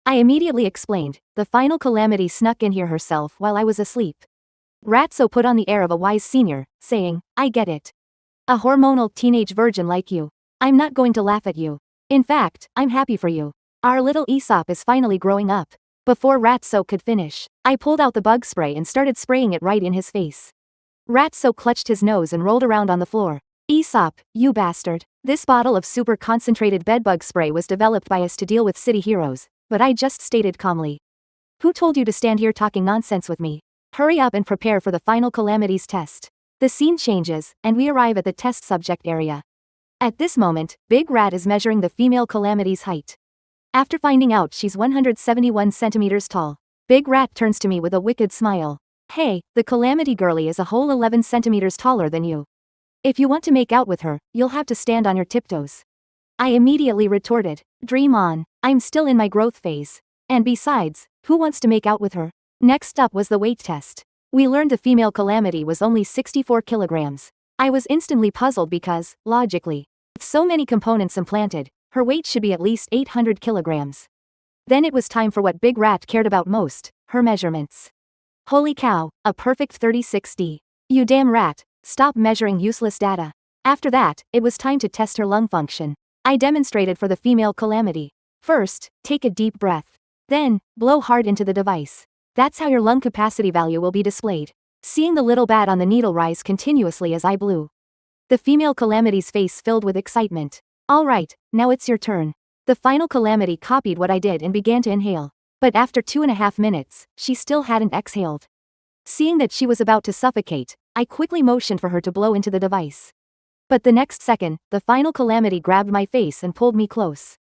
I immediately explained, "The final Calamity snuck in here herself while I was asleep." Ratso put on the air of a wise senior, saying, "I get it. A hormonal teenage virgin like you. I'm not going to laugh at you. In fact, I'm happy for you. Our little Aesop is finally growing up." Before Ratso could finish, I pulled out the bug spray and started spraying it right in his face. Ratso clutched his nose and rolled around on the floor. "Aesop, you bastard. This bottle of super concentrated bedbug spray was developed by us to deal with city heroes, but I just stated calmly. Who told you to stand here talking nonsense with me? Hurry up and prepare for the final Calamity's test." The scene changes, and we arrive at the test subject area. At this moment, Big Rat is measuring the female Calamity's height. After finding out she's 171 centimeters tall, Big Rat turns to me with a wicked smile. "Hey, the Calamity girlie is a whole 11 centimeters taller than you. If you want to make out with her, you'll have to stand on your tiptoes." I immediately retorted, "Dream on, I'm still in my growth phase. And besides, who wants to make out with her?" Next up was the weight test. We learned the female Calamity was only 64 kilograms. I was instantly puzzled because, logically, with so many components implanted, her weight should be at least 800 kilograms. Then it was time for what Big Rat cared about most, her measurements. Holy cow, a perfect 36D. You damn rat, stop measuring useless data. After that, it was time to test her lung function. I demonstrated for the female Calamity. First, take a deep breath. Then, blow hard into the device. That's how your lung capacity value will be displayed. Seeing the little bat on the needle rise continuously as I blew, the female Calamity's face filled with excitement. "Alright, now it's your turn." The final Calamity copied what I did and began to inhale. But after 2.5 minutes, she still hadn't exhaled. Seeing that she was about to suffocate, I quickly motioned for her to blow into the device. But the next second, the final Calamity grabbed my face and pulled me close.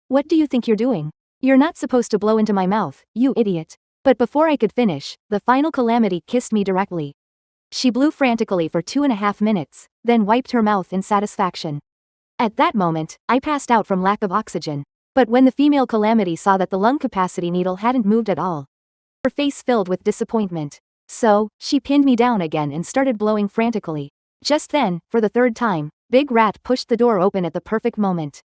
"What do you think you're doing? You're not supposed to blow into my mouth, you idiot." But before I could finish, the final Calamity kissed me directly. She blew frantically for 2.5 minutes, then wiped her mouth in satisfaction. At that moment, I passed out from lack of oxygen. But when the female Calamity saw that the lung capacity needle hadn't moved at all, her face filled with disappointment. So, she pinned me down again and started blowing frantically. Just then, for the third time, Big Rat pushed the door open at the perfect moment.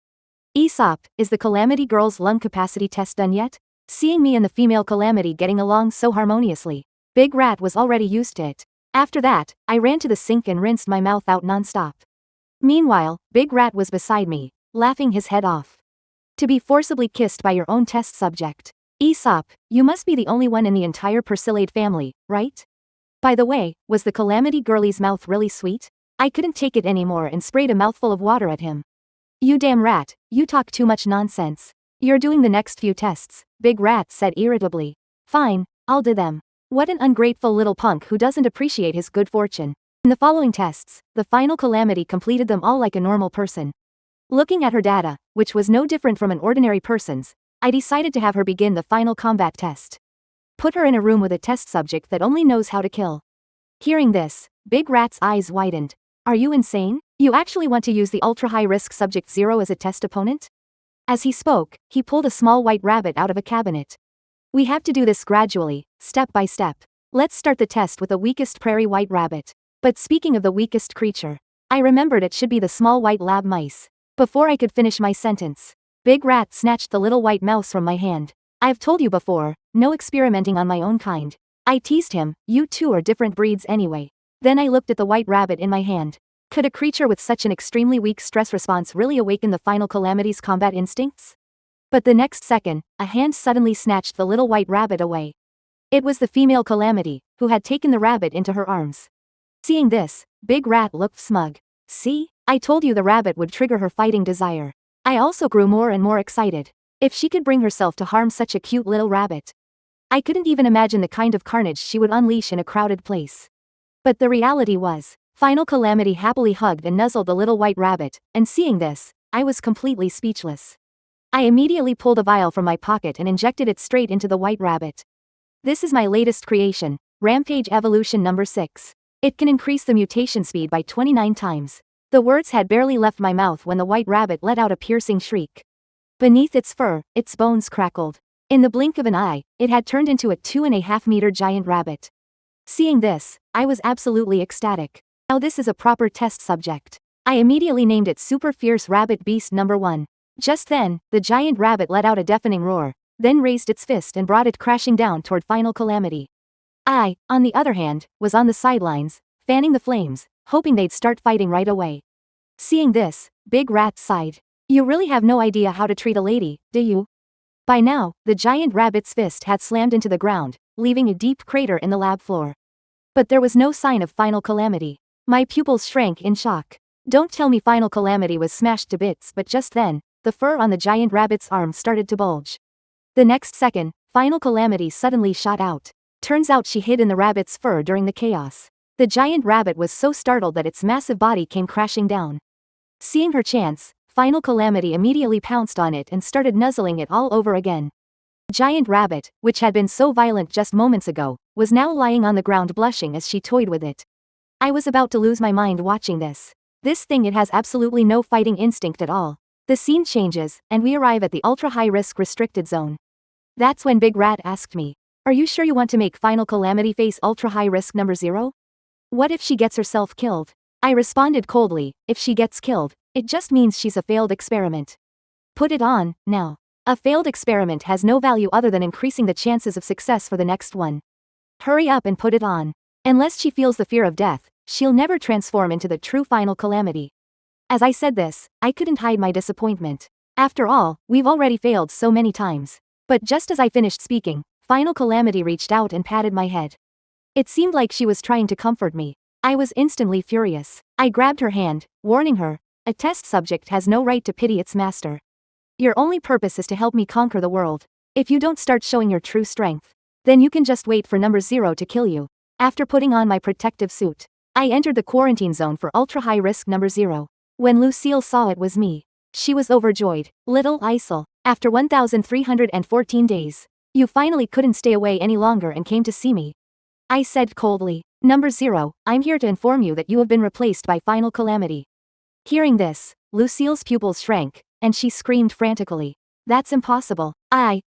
"Aesop, is the Calamity girl's lung capacity test done yet?" Seeing me and the female Calamity getting along so harmoniously, Big Rat was already used to it. After that, I ran to the sink and rinsed my mouth out non-stop. Meanwhile, Big Rat was beside me, laughing his head off. To be forcibly kissed by your own test subject. Aesop, you must be the only one in the entire Persilade family, right? By the way, was the Calamity girlie's mouth really sweet? I couldn't take it anymore and sprayed a mouthful of water at him. "You damn rat, you talk too much nonsense. You're doing the next few tests," Big Rat said irritably. "Fine, I'll do them." What an ungrateful little punk who doesn't appreciate his good fortune. In the following tests, the final Calamity completed them all like a normal person. Looking at her data, which was no different from an ordinary person's, I decided to have her begin the final combat test. Put her in a room with a test subject that only knows how to kill. Hearing this, Big Rat's eyes widened. Are you insane? You actually want to use the ultra-high-risk Subject 0 as a test opponent? As he spoke, he pulled a small white rabbit out of a cabinet. We have to do this gradually, step by step. Let's start the test with the weakest prairie white rabbit. But speaking of the weakest creature, I remembered it should be the small white lab mice. Before I could finish my sentence, Big Rat snatched the little white mouse from my hand. I've told you before, no experimenting on my own kind. I teased him, you two are different breeds anyway. Then I looked at the white rabbit in my hand. Could a creature with such an extremely weak stress response really awaken the final Calamity's combat instincts? But the next second, a hand suddenly snatched the little white rabbit away. It was the female Calamity, who had taken the rabbit into her arms. Seeing this, Big Rat looked smug. See? I told you the rabbit would trigger her fighting desire. I also grew more and more excited. If she could bring herself to harm such a cute little rabbit. I couldn't even imagine the kind of carnage she would unleash in a crowded place. But the reality was, final Calamity happily hugged and nuzzled the little white rabbit, and seeing this, I was completely speechless. I immediately pulled a vial from my pocket and injected it straight into the white rabbit. This is my latest creation, Rampage Evolution number 6. It can increase the mutation speed by 29 times. The words had barely left my mouth when the white rabbit let out a piercing shriek. Beneath its fur, its bones crackled. In the blink of an eye, it had turned into a 2.5-meter giant rabbit. Seeing this, I was absolutely ecstatic. Now this is a proper test subject. I immediately named it Super Fierce Rabbit Beast number 1. Just then, the giant rabbit let out a deafening roar, then raised its fist and brought it crashing down toward final Calamity. I, on the other hand, was on the sidelines, fanning the flames, hoping they'd start fighting right away. Seeing this, Big Rat sighed. You really have no idea how to treat a lady, do you? By now, the giant rabbit's fist had slammed into the ground, leaving a deep crater in the lab floor. But there was no sign of final Calamity. My pupils shrank in shock. Don't tell me final Calamity was smashed to bits, but just then, the fur on the giant rabbit's arm started to bulge. The next second, final Calamity suddenly shot out. Turns out she hid in the rabbit's fur during the chaos. The giant rabbit was so startled that its massive body came crashing down. Seeing her chance, final Calamity immediately pounced on it and started nuzzling it all over again. The giant rabbit, which had been so violent just moments ago, was now lying on the ground blushing as she toyed with it. I was about to lose my mind watching this. This thing, it has absolutely no fighting instinct at all. The scene changes, and we arrive at the ultra-high-risk restricted zone. That's when Big Rat asked me, are you sure you want to make final Calamity face ultra-high-risk number 0? What if she gets herself killed? I responded coldly, if she gets killed, it just means she's a failed experiment. Put it on, now. A failed experiment has no value other than increasing the chances of success for the next one. Hurry up and put it on. Unless she feels the fear of death, she'll never transform into the true final Calamity. As I said this, I couldn't hide my disappointment. After all, we've already failed so many times. But just as I finished speaking, final Calamity reached out and patted my head. It seemed like she was trying to comfort me. I was instantly furious. I grabbed her hand, warning her, a test subject has no right to pity its master. Your only purpose is to help me conquer the world. If you don't start showing your true strength, then you can just wait for number 0 to kill you. After putting on my protective suit, I entered the quarantine zone for ultra-high risk number 0. When Lucille saw it was me, she was overjoyed. Little Isolde, after 1,314 days, you finally couldn't stay away any longer and came to see me. I said coldly, number 0, I'm here to inform you that you have been replaced by final Calamity. Hearing this, Lucille's pupils shrank, and she screamed frantically. That's impossible.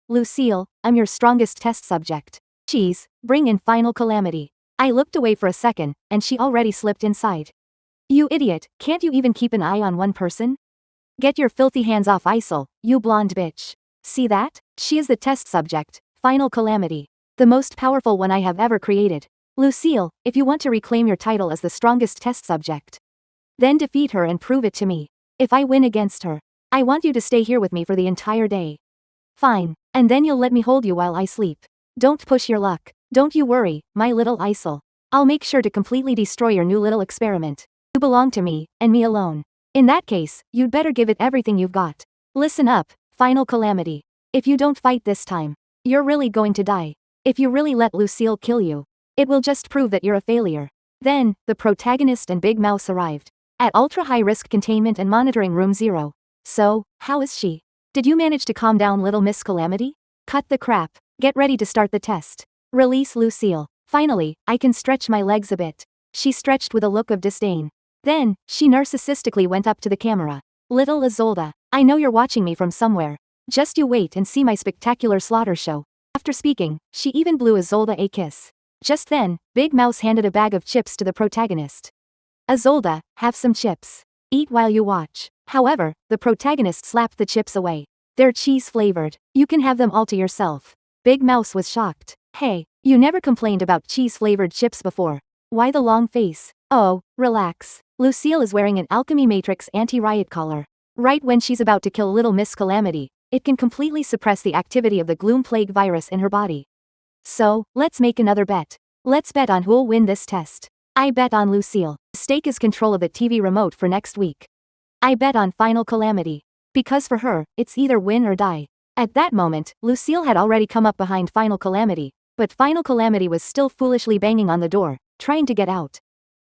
Lucille, I'm your strongest test subject. Cheese, bring in final Calamity. I looked away for a second, and she already slipped inside. You idiot, can't you even keep an eye on one person? Get your filthy hands off Isolde, you blonde bitch. See that? She is the test subject, final Calamity. The most powerful one I have ever created. Lucille, if you want to reclaim your title as the strongest test subject, then defeat her and prove it to me. If I win against her, I want you to stay here with me for the entire day. Fine, and then you'll let me hold you while I sleep. Don't push your luck. Don't you worry, my little Isolde. I'll make sure to completely destroy your new little experiment. You belong to me, and me alone. In that case, you'd better give it everything you've got. Listen up, final Calamity. If you don't fight this time, you're really going to die. If you really let Lucille kill you, it will just prove that you're a failure. Then, the protagonist and Big Mouse arrived. At ultra-high-risk containment and monitoring room 0. So, how is she? Did you manage to calm down little Miss Calamity? Cut the crap. Get ready to start the test. Release Lucille. Finally, I can stretch my legs a bit. She stretched with a look of disdain. Then, she narcissistically went up to the camera. Little Isolde, I know you're watching me from somewhere. Just you wait and see my spectacular slaughter show. After speaking, she even blew Isolde a kiss. Just then, Big Mouse handed a bag of chips to the protagonist. Isolde, have some chips. Eat while you watch. However, the protagonist slapped the chips away. They're cheese-flavored. You can have them all to yourself. Big Mouse was shocked. Hey, you never complained about cheese-flavored chips before. Why the long face? Oh, relax. Lucille is wearing an Alchemy Matrix anti-riot collar. Right when she's about to kill little Miss Calamity, it can completely suppress the activity of the Gloom Plague virus in her body. So, let's make another bet. Let's bet on who'll win this test. I bet on Lucille. The stake is control of the TV remote for next week. I bet on Final Calamity. Because for her, it's either win or die. At that moment, Lucille had already come up behind Final Calamity, but Final Calamity was still foolishly banging on the door, trying to get out.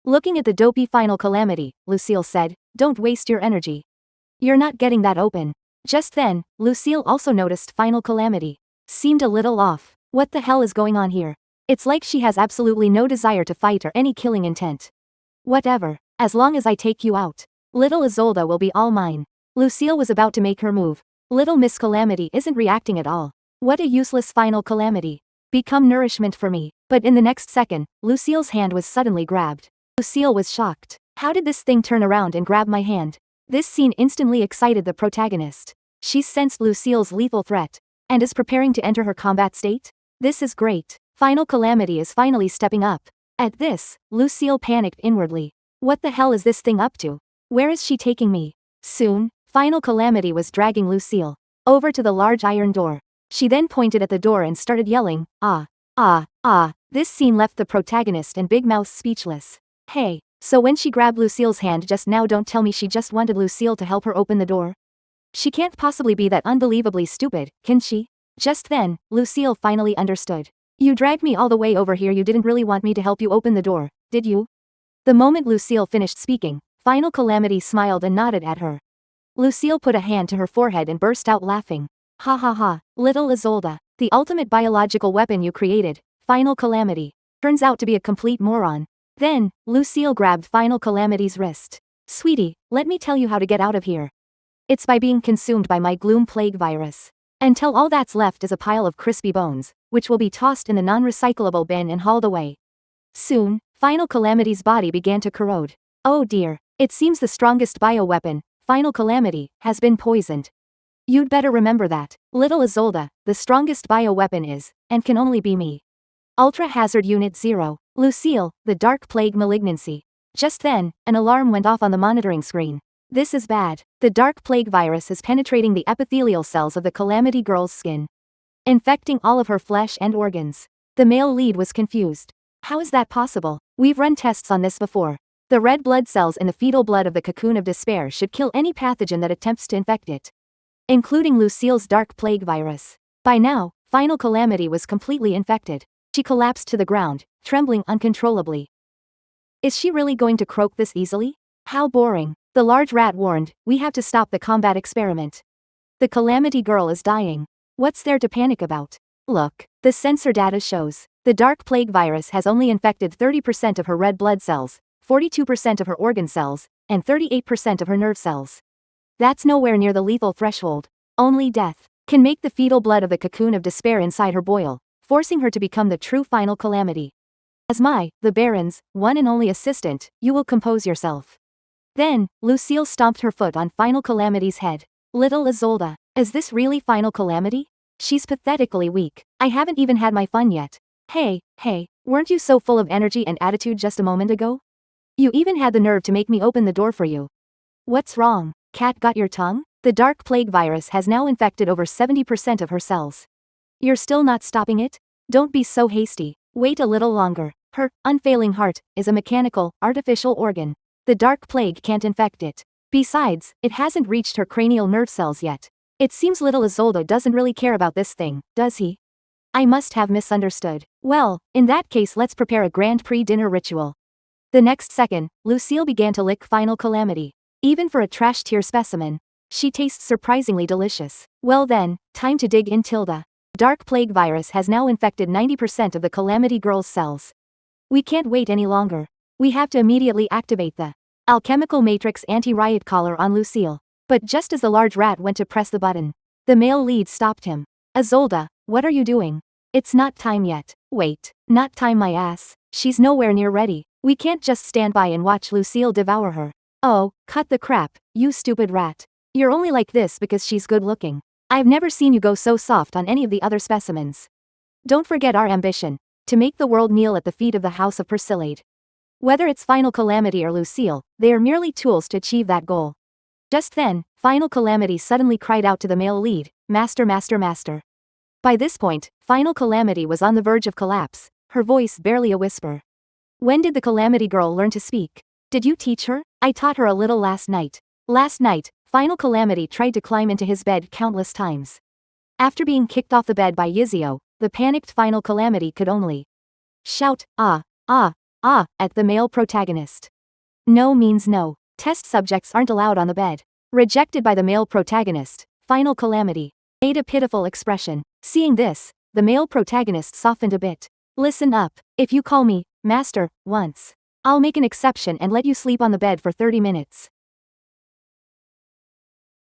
Looking at the dopey Final Calamity, Lucille said, "Don't waste your energy. You're not getting that open." Just then, Lucille also noticed Final Calamity. Seemed a little off. What the hell is going on here? It's like she has absolutely no desire to fight or any killing intent. Whatever, as long as I take you out. Little Isolde will be all mine. Lucille was about to make her move. Little Miss Calamity isn't reacting at all. What a useless Final Calamity. Become nourishment for me. But in the next second, Lucille's hand was suddenly grabbed. Lucille was shocked. How did this thing turn around and grab my hand? This scene instantly excited the protagonist. She sensed Lucille's lethal threat, and is preparing to enter her combat state? This is great. Final Calamity is finally stepping up. At this, Lucille panicked inwardly. What the hell is this thing up to? Where is she taking me? Soon, Final Calamity was dragging Lucille over to the large iron door. She then pointed at the door and started yelling, "Ah, ah, ah." This scene left the protagonist and Big Mouse speechless. Hey, so when she grabbed Lucille's hand just now, don't tell me she just wanted Lucille to help her open the door? She can't possibly be that unbelievably stupid, can she? Just then, Lucille finally understood. You dragged me all the way over here, you didn't really want me to help you open the door, did you? The moment Lucille finished speaking, Final Calamity smiled and nodded at her. Lucille put a hand to her forehead and burst out laughing. Ha ha ha, little Isolde, the ultimate biological weapon you created, Final Calamity, turns out to be a complete moron. Then, Lucille grabbed Final Calamity's wrist. Sweetie, let me tell you how to get out of here. It's by being consumed by my Gloom Plague virus. Until all that's left is a pile of crispy bones, which will be tossed in the non-recyclable bin and hauled away. Soon, Final Calamity's body began to corrode. Oh dear, it seems the strongest bioweapon, Final Calamity, has been poisoned. You'd better remember that, little Isolde, the strongest bioweapon is, and can only be me. Ultra Hazard Unit 0, Lucille, the Dark Plague Malignancy. Just then, an alarm went off on the monitoring screen. This is bad. The Dark Plague virus is penetrating the epithelial cells of the Calamity girl's skin, infecting all of her flesh and organs. The male lead was confused. How is that possible? We've run tests on this before. The red blood cells in the fetal blood of the cocoon of despair should kill any pathogen that attempts to infect it, including Lucille's Dark Plague virus. By now, Final Calamity was completely infected. She collapsed to the ground, trembling uncontrollably. Is she really going to croak this easily? How boring. The large rat warned, we have to stop the combat experiment. The Calamity girl is dying. What's there to panic about? Look, the sensor data shows. The Dark Plague virus has only infected 30% of her red blood cells, 42% of her organ cells, and 38% of her nerve cells. That's nowhere near the lethal threshold. Only death can make the fetal blood of the cocoon of despair inside her boil, forcing her to become the true Final Calamity. As the Baron's, one and only assistant, you will compose yourself. Then, Lucille stomped her foot on Final Calamity's head. Little Isolde, is this really Final Calamity? She's pathetically weak. I haven't even had my fun yet. Hey, weren't you so full of energy and attitude just a moment ago? You even had the nerve to make me open the door for you. What's wrong? Cat got your tongue? The Dark Plague virus has now infected over 70% of her cells. You're still not stopping it? Don't be so hasty. Wait a little longer. Her unfailing heart is a mechanical, artificial organ. The Dark Plague can't infect it. Besides, it hasn't reached her cranial nerve cells yet. It seems little Isolde doesn't really care about this thing, does he? I must have misunderstood. Well, in that case let's prepare a Grand Prix dinner ritual. The next second, Lucille began to lick Final Calamity. Even for a trash-tier specimen, she tastes surprisingly delicious. Well then, time to dig in tilde. Dark Plague virus has now infected 90% of the Calamity Girl's cells. We can't wait any longer. We have to immediately activate the alchemical matrix anti-riot collar on Lucille. But just as the large rat went to press the button, the male lead stopped him. Isolde, what are you doing? It's not time yet. Wait, not time my ass. She's nowhere near ready. We can't just stand by and watch Lucille devour her. Oh, cut the crap, you stupid rat. You're only like this because she's good looking. I've never seen you go so soft on any of the other specimens. Don't forget our ambition, to make the world kneel at the feet of the House of Persilade. Whether it's Final Calamity or Lucille, they are merely tools to achieve that goal. Just then, Final Calamity suddenly cried out to the male lead, Master, Master, Master. By this point, Final Calamity was on the verge of collapse, her voice barely a whisper. When did the Calamity Girl learn to speak? Did you teach her? I taught her a little last night. Last night, Final Calamity tried to climb into his bed countless times. After being kicked off the bed by Yizio, the panicked Final Calamity could only shout, ah, ah, ah, at the male protagonist. No means no. Test subjects aren't allowed on the bed. Rejected by the male protagonist, Final Calamity made a pitiful expression. Seeing this, the male protagonist softened a bit. Listen up, if you call me Master once, I'll make an exception and let you sleep on the bed for 30 minutes.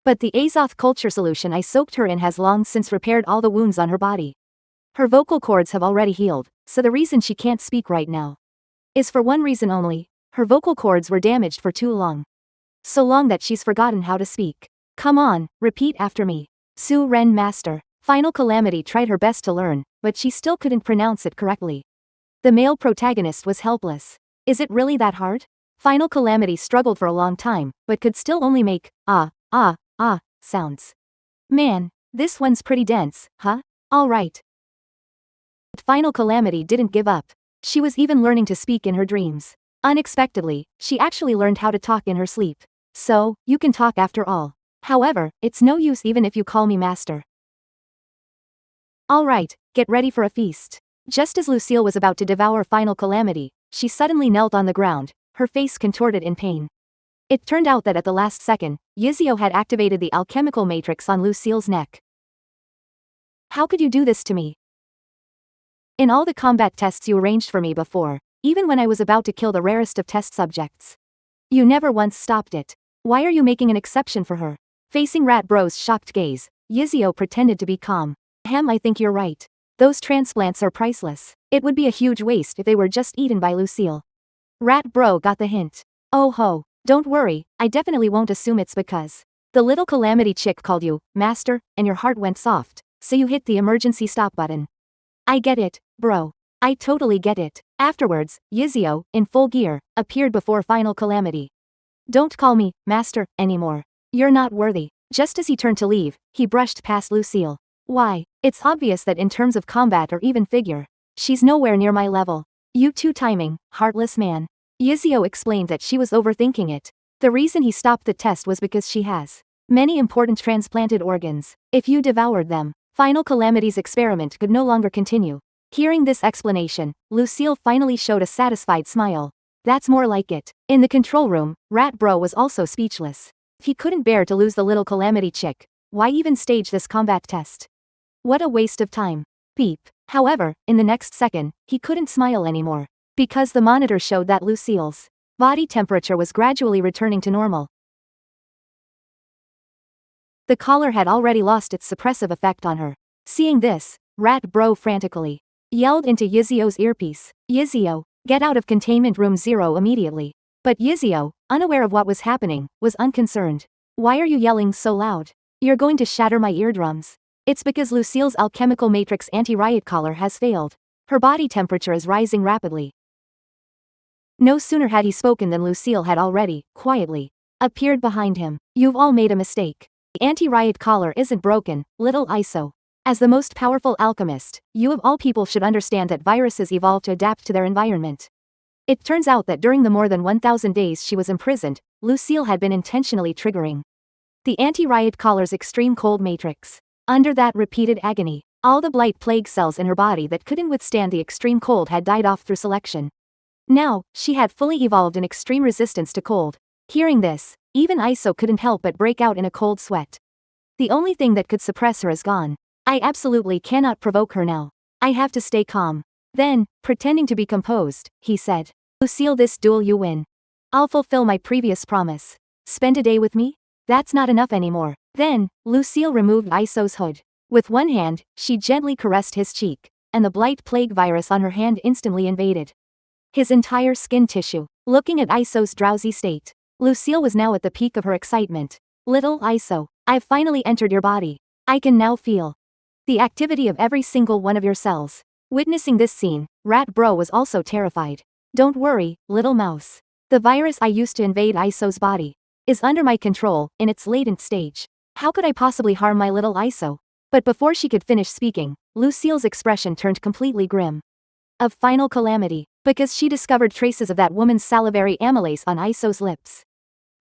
But the Azoth culture solution I soaked her in has long since repaired all the wounds on her body. Her vocal cords have already healed, so the reason she can't speak right now is for one reason only. Her vocal cords were damaged for too long. So long that she's forgotten how to speak. Come on, repeat after me. Su Ren Master. Final Calamity tried her best to learn, but she still couldn't pronounce it correctly. The male protagonist was helpless. Is it really that hard? Final Calamity struggled for a long time, but could still only make, ah, ah, ah, sounds. Man, this one's pretty dense, huh? Alright. But Final Calamity didn't give up. She was even learning to speak in her dreams. Unexpectedly, she actually learned how to talk in her sleep. So, you can talk after all. However, it's no use even if you call me Master. Alright, get ready for a feast. Just as Lucille was about to devour Final Calamity, she suddenly knelt on the ground, her face contorted in pain. It turned out that at the last second, Yizio had activated the alchemical matrix on Lucille's neck. How could you do this to me? In all the combat tests you arranged for me before, even when I was about to kill the rarest of test subjects, you never once stopped it. Why are you making an exception for her? Facing Rat Bro's shocked gaze, Yizio pretended to be calm. I think you're right. Those transplants are priceless. It would be a huge waste if they were just eaten by Lucille. Rat Bro got the hint. Oh ho, don't worry, I definitely won't assume it's because the little Calamity chick called you Master, and your heart went soft, so you hit the emergency stop button. I get it, bro. I totally get it. Afterwards, Yizio, in full gear, appeared before Final Calamity. Don't call me Master anymore. You're not worthy. Just as he turned to leave, he brushed past Lucille. Why, it's obvious that in terms of combat or even figure, she's nowhere near my level. You two-timing, heartless man. Yizio explained that she was overthinking it. The reason he stopped the test was because she has many important transplanted organs. If you devoured them, Final Calamity's experiment could no longer continue. Hearing this explanation, Lucille finally showed a satisfied smile. That's more like it. In the control room, Rat Bro was also speechless. He couldn't bear to lose the little Calamity chick. Why even stage this combat test? What a waste of time. Beep. However, in the next second, he couldn't smile anymore. Because the monitor showed that Lucille's body temperature was gradually returning to normal. The collar had already lost its suppressive effect on her. Seeing this, Rat Bro frantically yelled into Yizio's earpiece, Yizio, get out of containment room 0 immediately. But Yizio, unaware of what was happening, was unconcerned. Why are you yelling so loud? You're going to shatter my eardrums. It's because Lucille's alchemical matrix anti-riot collar has failed. Her body temperature is rising rapidly. No sooner had he spoken than Lucille had already, quietly, appeared behind him. You've all made a mistake. The anti-riot collar isn't broken, little Iso. As the most powerful alchemist, you of all people should understand that viruses evolve to adapt to their environment. It turns out that during the more than 1,000 days she was imprisoned, Lucille had been intentionally triggering the anti-riot collar's extreme cold matrix. Under that repeated agony, all the blight plague cells in her body that couldn't withstand the extreme cold had died off through selection. Now, she had fully evolved an extreme resistance to cold. Hearing this, even Iso couldn't help but break out in a cold sweat. The only thing that could suppress her is gone. I absolutely cannot provoke her now. I have to stay calm. Then, pretending to be composed, he said, Lucille, this duel you win. I'll fulfill my previous promise. Spend a day with me? That's not enough anymore. Then, Lucille removed Iso's hood. With one hand, she gently caressed his cheek, and the blight plague virus on her hand instantly invaded his entire skin tissue. Looking at Iso's drowsy state, Lucille was now at the peak of her excitement. Little Iso, I've finally entered your body. I can now feel the activity of every single one of your cells. Witnessing this scene, Rat Bro was also terrified. Don't worry, little mouse. The virus I used to invade Iso's body is under my control, in its latent stage. How could I possibly harm my little Iso? But before she could finish speaking, Lucille's expression turned completely grim. Of final calamity, because she discovered traces of that woman's salivary amylase on Iso's lips.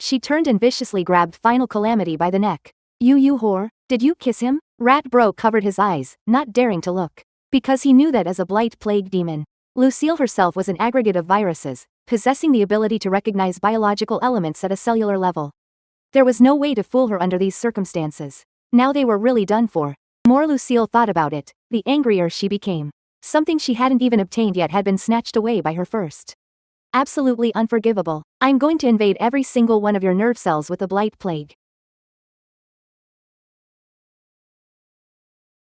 She turned and viciously grabbed Final Calamity by the neck. You whore, did you kiss him? Rat Bro covered his eyes, not daring to look. Because he knew that as a blight plague demon, Lucille herself was an aggregate of viruses, possessing the ability to recognize biological elements at a cellular level. There was no way to fool her under these circumstances. Now they were really done for. The more Lucille thought about it, the angrier she became. Something she hadn't even obtained yet had been snatched away by her first. Absolutely unforgivable. I'm going to invade every single one of your nerve cells with the blight plague.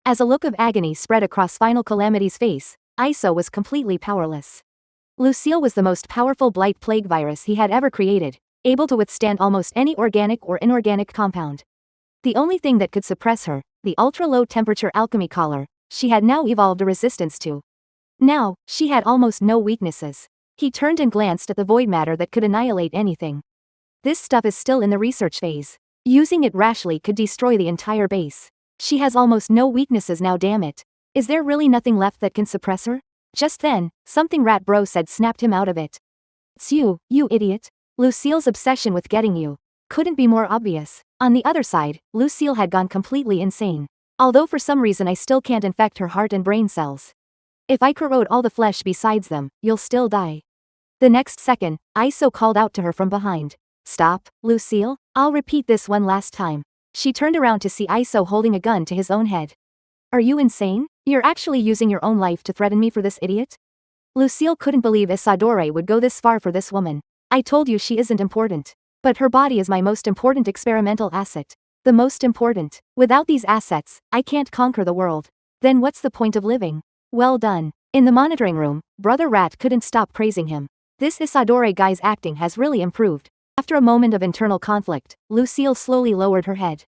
As a look of agony spread across Final Calamity's face, Iso was completely powerless. Lucille was the most powerful blight plague virus he had ever created, able to withstand almost any organic or inorganic compound. The only thing that could suppress her, the ultra-low temperature alchemy collar, she had now evolved a resistance to. Now, she had almost no weaknesses. He turned and glanced at the void matter that could annihilate anything. This stuff is still in the research phase. Using it rashly could destroy the entire base. She has almost no weaknesses now, damn it. Is there really nothing left that can suppress her? Just then, something Rat Bro said snapped him out of it. It's you idiot. Lucille's obsession with getting you couldn't be more obvious. On the other side, Lucille had gone completely insane. Although for some reason I still can't infect her heart and brain cells. If I corrode all the flesh besides them, you'll still die. The next second, Iso called out to her from behind. Stop, Lucille, I'll repeat this one last time. She turned around to see Iso holding a gun to his own head. Are you insane? You're actually using your own life to threaten me for this idiot? Lucille couldn't believe Isadore would go this far for this woman. I told you she isn't important. But her body is my most important experimental asset. The most important. Without these assets, I can't conquer the world. Then what's the point of living? Well done. In the monitoring room, Brother Rat couldn't stop praising him. This Isadore guy's acting has really improved. After a moment of internal conflict, Lucille slowly lowered her head.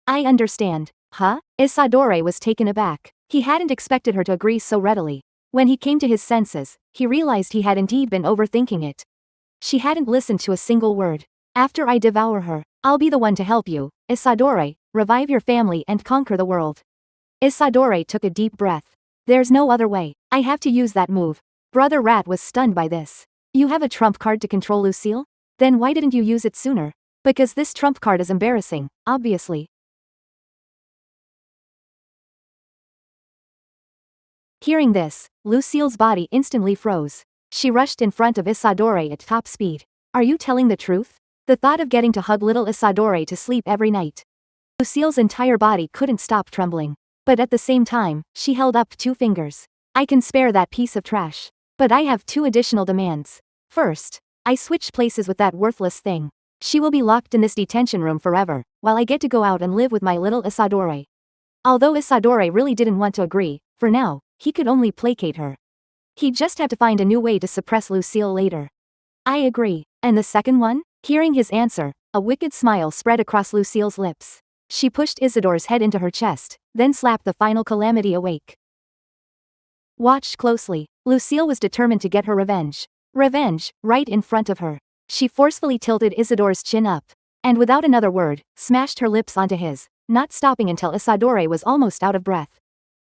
I understand. Huh? Isadore was taken aback. He hadn't expected her to agree so readily. When he came to his senses, he realized he had indeed been overthinking it. She hadn't listened to a single word. After I devour her, I'll be the one to help you, Isadore, revive your family and conquer the world. Isadore took a deep breath. There's no other way. I have to use that move. Brother Rat was stunned by this. You have a trump card to control Lucille? Then why didn't you use it sooner? Because this trump card is embarrassing, obviously. Hearing this, Lucille's body instantly froze. She rushed in front of Isadore at top speed. Are you telling the truth? The thought of getting to hug little Isadore to sleep every night. Lucille's entire body couldn't stop trembling. But at the same time, she held up 2 fingers. I can spare that piece of trash. But I have 2 additional demands. First, I switch places with that worthless thing. She will be locked in this detention room forever, while I get to go out and live with my little Isadore. Although Isadore really didn't want to agree, for now, he could only placate her. He'd just have to find a new way to suppress Lucille later. I agree. And the second one? Hearing his answer, a wicked smile spread across Lucille's lips. She pushed Isidore's head into her chest, then slapped the Final Calamity awake. Watched closely, Lucille was determined to get her revenge. Revenge, right in front of her. She forcefully tilted Isidore's chin up, and without another word, smashed her lips onto his, not stopping until Isadore was almost out of breath.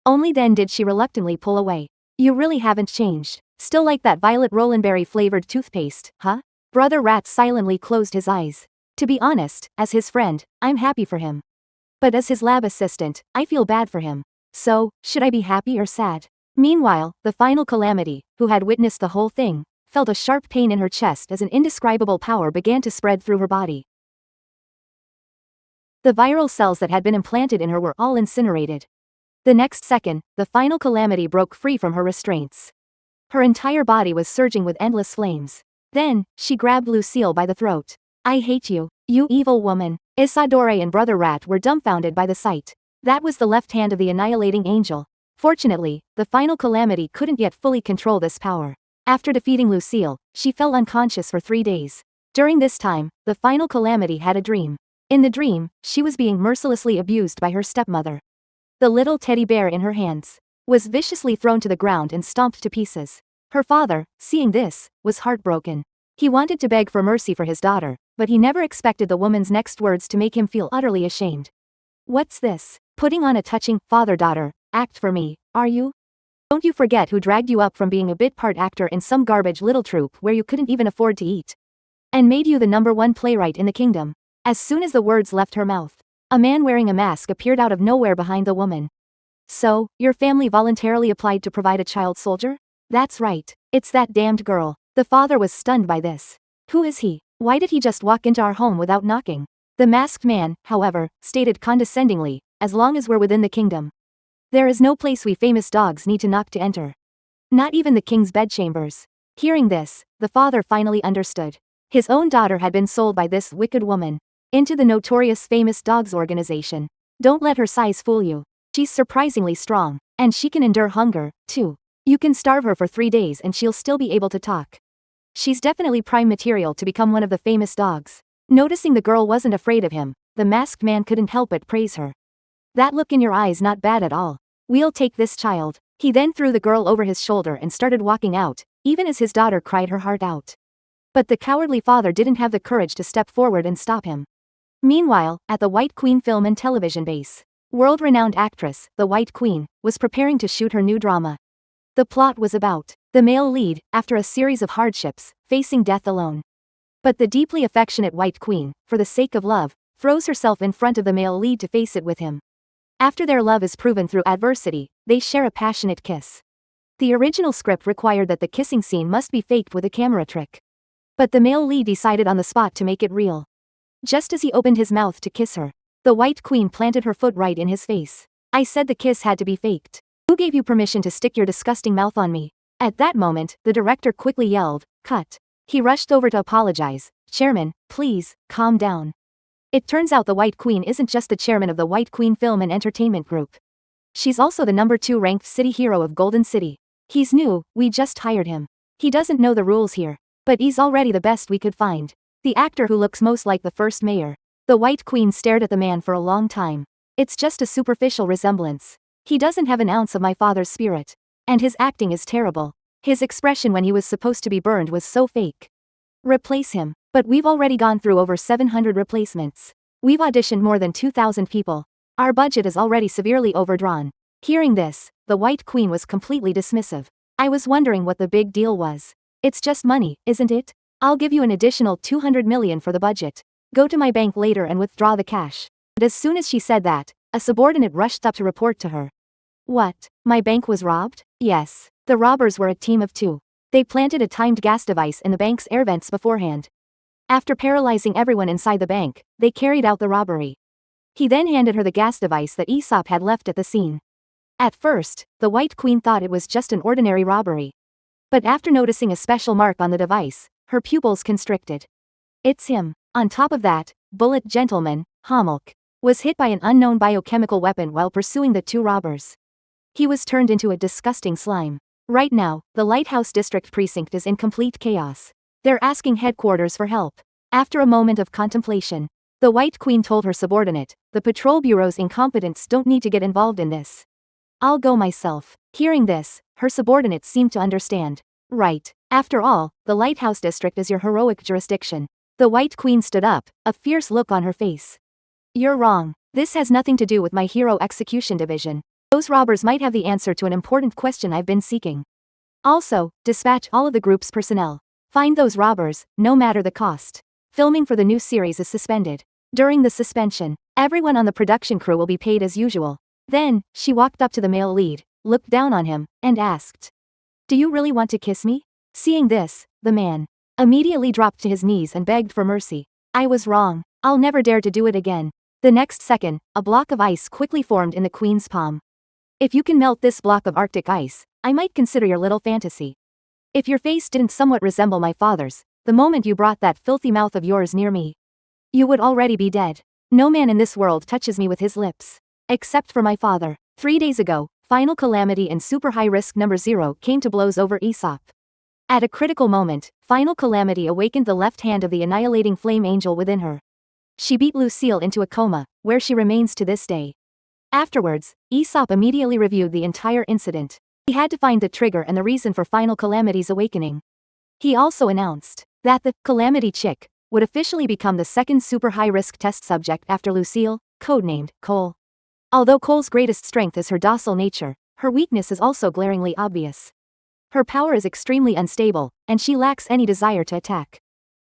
Only then did she reluctantly pull away. You really haven't changed. Still like that violet Rolandberry flavored toothpaste, huh? Brother Rat silently closed his eyes. To be honest, as his friend, I'm happy for him. But as his lab assistant, I feel bad for him. So, should I be happy or sad? Meanwhile, the Final Calamity, who had witnessed the whole thing, felt a sharp pain in her chest as an indescribable power began to spread through her body. The viral cells that had been implanted in her were all incinerated. The next second, the final Calamity broke free from her restraints. Her entire body was surging with endless flames. Then, she grabbed Lucille by the throat. "I hate you, you evil woman." Isadore and Brother Rat were dumbfounded by the sight. That was the left hand of the annihilating angel. Fortunately, the final Calamity couldn't yet fully control this power. After defeating Lucille, she fell unconscious for 3 days. During this time, the final Calamity had a dream. In the dream, she was being mercilessly abused by her stepmother. The little teddy bear in her hands was viciously thrown to the ground and stomped to pieces. Her father, seeing this, was heartbroken. He wanted to beg for mercy for his daughter, but he never expected the woman's next words to make him feel utterly ashamed. "What's this? Putting on a touching father-daughter act for me, are you? Don't you forget who dragged you up from being a bit part actor in some garbage little troupe where you couldn't even afford to eat? And made you the #1 playwright in the kingdom?" As soon as the words left her mouth, a man wearing a mask appeared out of nowhere behind the woman. "So, your family voluntarily applied to provide a child soldier?" "That's right, it's that damned girl." The father was stunned by this. "Who is he? Why did he just walk into our home without knocking?" The masked man, however, stated condescendingly, "As long as we're within the kingdom. There is no place we famous dogs need to knock to enter. Not even the king's bedchambers." Hearing this, the father finally understood. His own daughter had been sold by this wicked woman into the notorious famous dogs organization. Don't let her size fool you. She's surprisingly strong, and she can endure hunger, too. You can starve her for 3 days and she'll still be able to talk. She's definitely prime material to become one of the famous dogs. Noticing the girl wasn't afraid of him, the masked man couldn't help but praise her. "That look in your eyes not bad at all. We'll take this child." He then threw the girl over his shoulder and started walking out, even as his daughter cried her heart out. But the cowardly father didn't have the courage to step forward and stop him. Meanwhile, at the White Queen film and television base, world-renowned actress, the White Queen, was preparing to shoot her new drama. The plot was about the male lead, after a series of hardships, facing death alone. But the deeply affectionate White Queen, for the sake of love, throws herself in front of the male lead to face it with him. After their love is proven through adversity, they share a passionate kiss. The original script required that the kissing scene must be faked with a camera trick. But the male lead decided on the spot to make it real. Just as he opened his mouth to kiss her, the White Queen planted her foot right in his face. "I said the kiss had to be faked. Who gave you permission to stick your disgusting mouth on me?" At that moment, the director quickly yelled, "Cut." He rushed over to apologize. "Chairman, please, calm down." It turns out the White Queen isn't just the chairman of the White Queen Film and Entertainment Group. She's also the #2 ranked city hero of Golden City. He's new, we just hired him. He doesn't know the rules here. But he's already the best we could find. The actor who looks most like the first mayor. The White Queen stared at the man for a long time. "It's just a superficial resemblance. He doesn't have an ounce of my father's spirit. And his acting is terrible. His expression when he was supposed to be burned was so fake. Replace him." "But we've already gone through over 700 replacements. We've auditioned more than 2,000 people. Our budget is already severely overdrawn." Hearing this, the White Queen was completely dismissive. "I was wondering what the big deal was. It's just money, isn't it? I'll give you an additional 200 million for the budget. Go to my bank later and withdraw the cash." But as soon as she said that, a subordinate rushed up to report to her. "What? My bank was robbed?" "Yes. The robbers were a team of 2. They planted a timed gas device in the bank's air vents beforehand. After paralyzing everyone inside the bank, they carried out the robbery." He then handed her the gas device that Aesop had left at the scene. At first, the White Queen thought it was just an ordinary robbery. But after noticing a special mark on the device, her pupils constricted. "It's him." On top of that, Bullet Gentleman, Homolk, was hit by an unknown biochemical weapon while pursuing the 2 robbers. He was turned into a disgusting slime. Right now, the Lighthouse District Precinct is in complete chaos. They're asking headquarters for help. After a moment of contemplation, the White Queen told her subordinate, "The patrol bureau's incompetents don't need to get involved in this. I'll go myself." Hearing this, her subordinate seemed to understand. "Right. After all, the Lighthouse District is your heroic jurisdiction." The White Queen stood up, a fierce look on her face. "You're wrong. This has nothing to do with my hero execution division. Those robbers might have the answer to an important question I've been seeking. Also, dispatch all of the group's personnel. Find those robbers, no matter the cost." Filming for the new series is suspended. During the suspension, everyone on the production crew will be paid as usual. Then, she walked up to the male lead, looked down on him, and asked, "Do you really want to kiss me?" Seeing this, the man immediately dropped to his knees and begged for mercy. I was wrong. I'll never dare to do it again. The next second, a block of ice quickly formed in the queen's palm. If you can melt this block of Arctic ice, I might consider your little fantasy. If your face didn't somewhat resemble my father's, the moment you brought that filthy mouth of yours near me, you would already be dead. No man in this world touches me with his lips. Except for my father. 3 days ago, Final Calamity and Super High Risk Number 0 came to blows over Aesop. At a critical moment, Final Calamity awakened the left hand of the annihilating flame angel within her. She beat Lucille into a coma, where she remains to this day. Afterwards, Aesop immediately reviewed the entire incident. He had to find the trigger and the reason for Final Calamity's awakening. He also announced that the Calamity chick would officially become the second super high-risk test subject after Lucille, codenamed Cole. Although Cole's greatest strength is her docile nature, her weakness is also glaringly obvious. Her power is extremely unstable, and she lacks any desire to attack.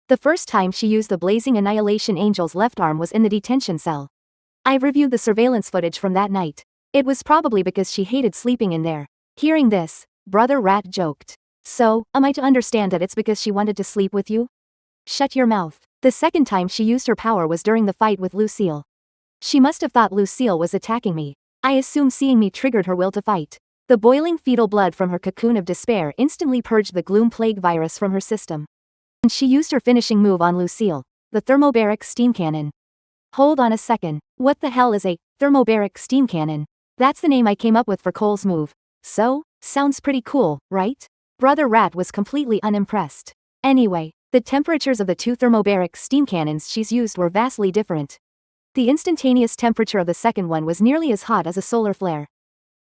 The first time she used the blazing annihilation angel's left arm was in the detention cell. I've reviewed the surveillance footage from that night. It was probably because she hated sleeping in there. Hearing this, Brother Rat joked. So, am I to understand that it's because she wanted to sleep with you? Shut your mouth. The second time she used her power was during the fight with Lucille. She must have thought Lucille was attacking me. I assume seeing me triggered her will to fight. The boiling fetal blood from her cocoon of despair instantly purged the gloom plague virus from her system. And she used her finishing move on Lucille, the thermobaric steam cannon. Hold on a second, what the hell is a thermobaric steam cannon? That's the name I came up with for Cole's move. So, sounds pretty cool, right? Brother Rat was completely unimpressed. Anyway, the temperatures of the two thermobaric steam cannons she's used were vastly different. The instantaneous temperature of the second one was nearly as hot as a solar flare.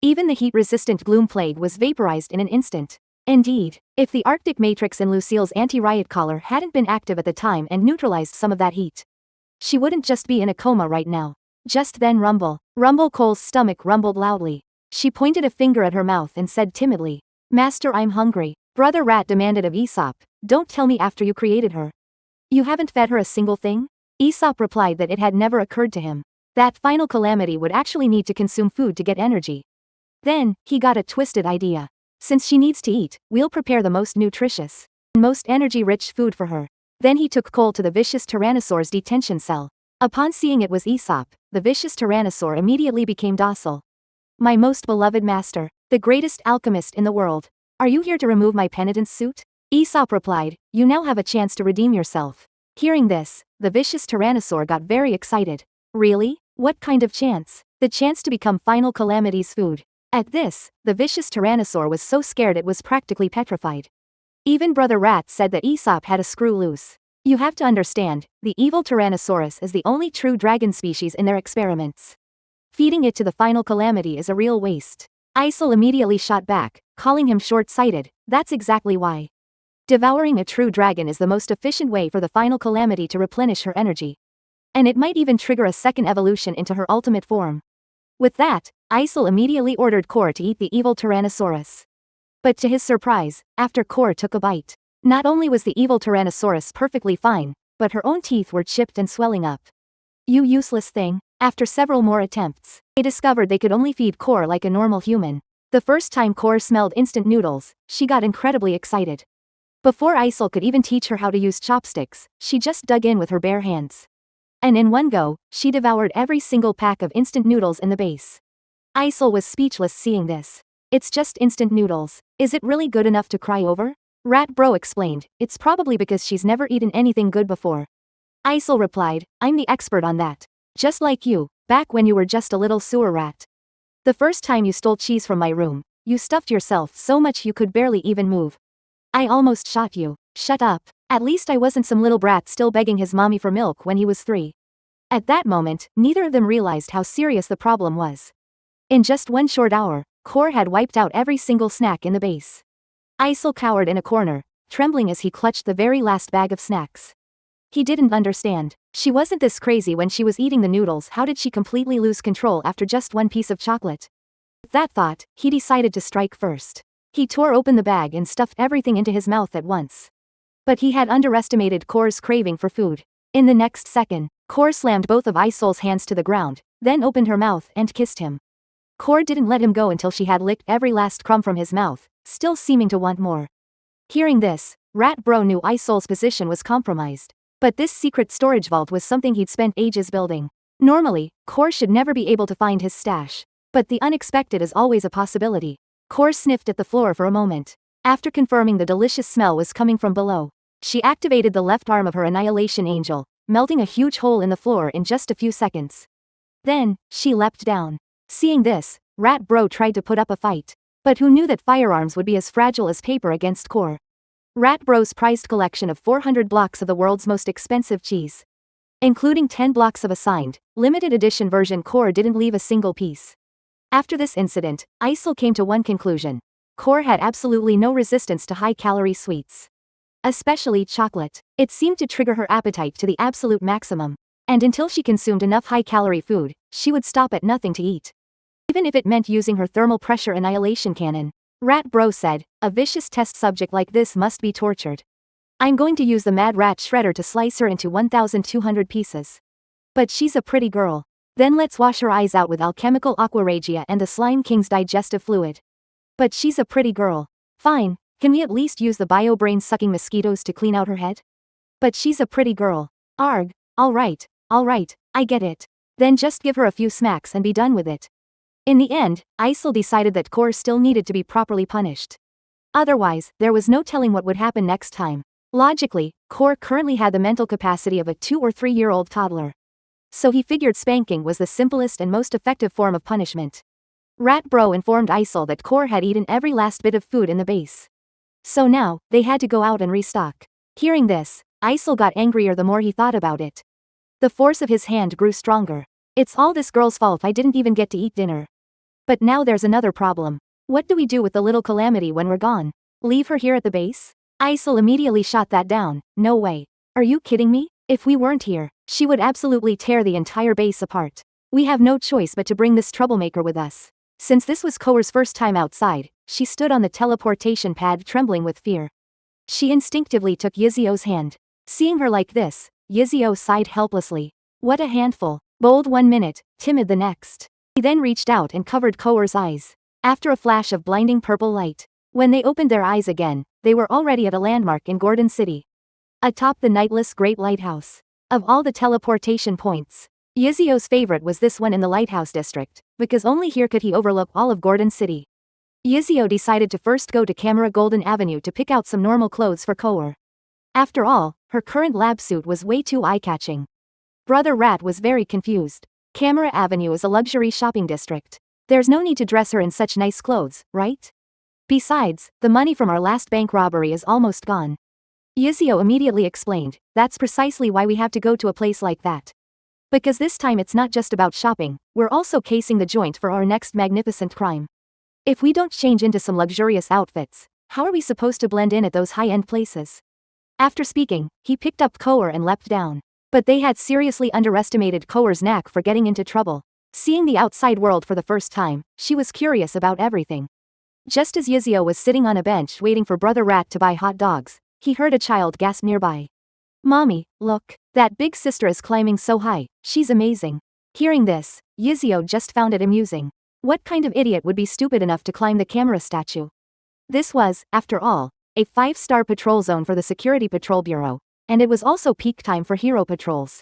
Even the heat-resistant gloom plague was vaporized in an instant. Indeed, if the Arctic matrix in Lucille's anti-riot collar hadn't been active at the time and neutralized some of that heat, she wouldn't just be in a coma right now. Just then rumble. Cole's stomach rumbled loudly. She pointed a finger at her mouth and said timidly, Master, I'm hungry. Brother Rat demanded of Aesop, don't tell me after you created her. You haven't fed her a single thing? Aesop replied that it had never occurred to him that Final Calamity would actually need to consume food to get energy. Then, he got a twisted idea. Since she needs to eat, we'll prepare the most nutritious and most energy-rich food for her. Then he took Cole to the vicious Tyrannosaur's detention cell. Upon seeing it was Aesop, the vicious Tyrannosaur immediately became docile. My most beloved master, the greatest alchemist in the world. Are you here to remove my penitence suit? Aesop replied, you now have a chance to redeem yourself. Hearing this, the vicious Tyrannosaur got very excited. Really? What kind of chance? The chance to become Final Calamity's food. At this, the vicious Tyrannosaur was so scared it was practically petrified. Even Brother Rat said that Aesop had a screw loose. You have to understand, the evil Tyrannosaurus is the only true dragon species in their experiments. Feeding it to the Final Calamity is a real waste. Isolde immediately shot back, calling him short-sighted. That's exactly why. Devouring a true dragon is the most efficient way for the Final Calamity to replenish her energy. And it might even trigger a second evolution into her ultimate form. With that, Isolde immediately ordered Core to eat the evil Tyrannosaurus. But to his surprise, after Core took a bite, not only was the evil Tyrannosaurus perfectly fine, but her own teeth were chipped and swelling up. You useless thing. After several more attempts, they discovered they could only feed Core like a normal human. The first time Core smelled instant noodles, she got incredibly excited. Before Isolde could even teach her how to use chopsticks, she just dug in with her bare hands. And in one go, she devoured every single pack of instant noodles in the base. Isolde was speechless seeing this. It's just instant noodles. Is it really good enough to cry over? Rat Bro explained, it's probably because she's never eaten anything good before. Isolde replied, I'm the expert on that. Just like you, back when you were just a little sewer rat. The first time you stole cheese from my room, you stuffed yourself so much you could barely even move. I almost shot you. Shut up. At least I wasn't some little brat still begging his mommy for milk when he was 3. At that moment, neither of them realized how serious the problem was. In just one short hour, Core had wiped out every single snack in the base. Isolde cowered in a corner, trembling as he clutched the very last bag of snacks. He didn't understand. She wasn't this crazy when she was eating the noodles. How did she completely lose control after just one piece of chocolate? With that thought, he decided to strike first. He tore open the bag and stuffed everything into his mouth at once. But he had underestimated Core's craving for food. In the next second, Core slammed both of Isolde's hands to the ground, then opened her mouth and kissed him. Core didn't let him go until she had licked every last crumb from his mouth, still seeming to want more. Hearing this, Rat Bro knew Isolde's position was compromised. But this secret storage vault was something he'd spent ages building. Normally, Core should never be able to find his stash. But the unexpected is always a possibility. Core sniffed at the floor for a moment. After confirming the delicious smell was coming from below, she activated the left arm of her Annihilation Angel, melting a huge hole in the floor in just a few seconds. Then, she leapt down. Seeing this, Rat Bro tried to put up a fight. But who knew that firearms would be as fragile as paper against Core? Rat Bro's prized collection of 400 blocks of the world's most expensive cheese. Including 10 blocks of a signed, limited edition version Core didn't leave a single piece. After this incident, Isolde came to one conclusion. Core had absolutely no resistance to high-calorie sweets. Especially chocolate. It seemed to trigger her appetite to the absolute maximum. And until she consumed enough high-calorie food, she would stop at nothing to eat. Even if it meant using her thermal pressure annihilation cannon. Rat Bro said, a vicious test subject like this must be tortured. I'm going to use the Mad Rat Shredder to slice her into 1,200 pieces. But she's a pretty girl. Then let's wash her eyes out with alchemical aquaregia and the Slime King's digestive fluid. But she's a pretty girl. Fine, can we at least use the bio-brain-sucking mosquitoes to clean out her head? But she's a pretty girl. Arg, alright, I get it. Then just give her a few smacks and be done with it. In the end, Isolde decided that Core still needed to be properly punished. Otherwise, there was no telling what would happen next time. Logically, Core currently had the mental capacity of a 2 or 3-year-old toddler. So he figured spanking was the simplest and most effective form of punishment. Rat Bro informed Isolde that Core had eaten every last bit of food in the base. So now, they had to go out and restock. Hearing this, Isolde got angrier the more he thought about it. The force of his hand grew stronger. It's all this girl's fault I didn't even get to eat dinner. But now there's another problem. What do we do with the little Calamity when we're gone? Leave her here at the base? Isolde immediately shot that down. No way. Are you kidding me? If we weren't here, she would absolutely tear the entire base apart. We have no choice but to bring this troublemaker with us. Since this was Core's first time outside, she stood on the teleportation pad trembling with fear. She instinctively took Yizio's hand. Seeing her like this, Yizio sighed helplessly. What a handful. Bold 1 minute, timid the next. He then reached out and covered Core's eyes. After a flash of blinding purple light, when they opened their eyes again, they were already at a landmark in Gordon City. Atop the nightless Great Lighthouse. Of all the teleportation points, Yizio's favorite was this one in the Lighthouse District, because only here could he overlook all of Gordon City. Yizio decided to first go to Camera Golden Avenue to pick out some normal clothes for Core. After all, her current lab suit was way too eye-catching. Brother Rat was very confused. Camera Avenue is a luxury shopping district. There's no need to dress her in such nice clothes, right? Besides, the money from our last bank robbery is almost gone. Yizio immediately explained, that's precisely why we have to go to a place like that. Because this time it's not just about shopping, we're also casing the joint for our next magnificent crime. If we don't change into some luxurious outfits, how are we supposed to blend in at those high-end places? After speaking, he picked up Core and leapt down. But they had seriously underestimated Core's knack for getting into trouble. Seeing the outside world for the first time, she was curious about everything. Just as Yizio was sitting on a bench waiting for Brother Rat to buy hot dogs, he heard a child gasp nearby. Mommy, look, that big sister is climbing so high, she's amazing. Hearing this, Yizio just found it amusing. What kind of idiot would be stupid enough to climb the camera statue? This was, after all, a 5-star patrol zone for the Security Patrol Bureau. And it was also peak time for hero patrols.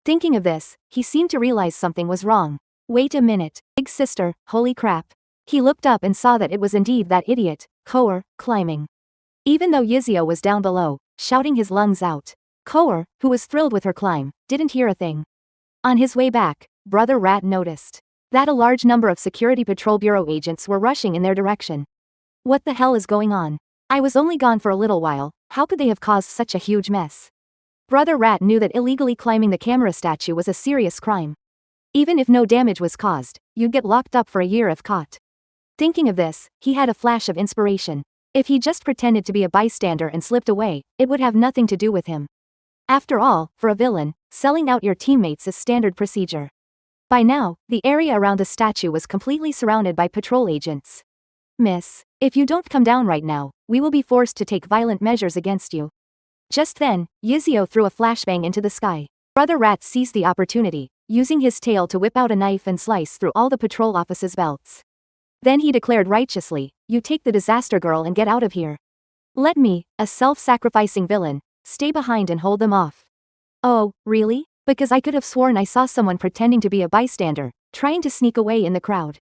Thinking of this, he seemed to realize something was wrong. Wait a minute, big sister, holy crap. He looked up and saw that it was indeed that idiot, Core, climbing. Even though Yizio was down below, shouting his lungs out, Core, who was thrilled with her climb, didn't hear a thing. On his way back, Brother Rat noticed that a large number of Security Patrol Bureau agents were rushing in their direction. What the hell is going on? I was only gone for a little while, how could they have caused such a huge mess? Brother Rat knew that illegally climbing the camera statue was a serious crime. Even if no damage was caused, you'd get locked up for a year if caught. Thinking of this, he had a flash of inspiration. If he just pretended to be a bystander and slipped away, it would have nothing to do with him. After all, for a villain, selling out your teammates is standard procedure. By now, the area around the statue was completely surrounded by patrol agents. Miss, if you don't come down right now, we will be forced to take violent measures against you. Just then, Yizio threw a flashbang into the sky. Brother Rat seized the opportunity, using his tail to whip out a knife and slice through all the patrol officers' belts. Then he declared righteously, you take the disaster girl and get out of here. Let me, a self-sacrificing villain, stay behind and hold them off. Oh, really? Because I could have sworn I saw someone pretending to be a bystander, trying to sneak away in the crowd.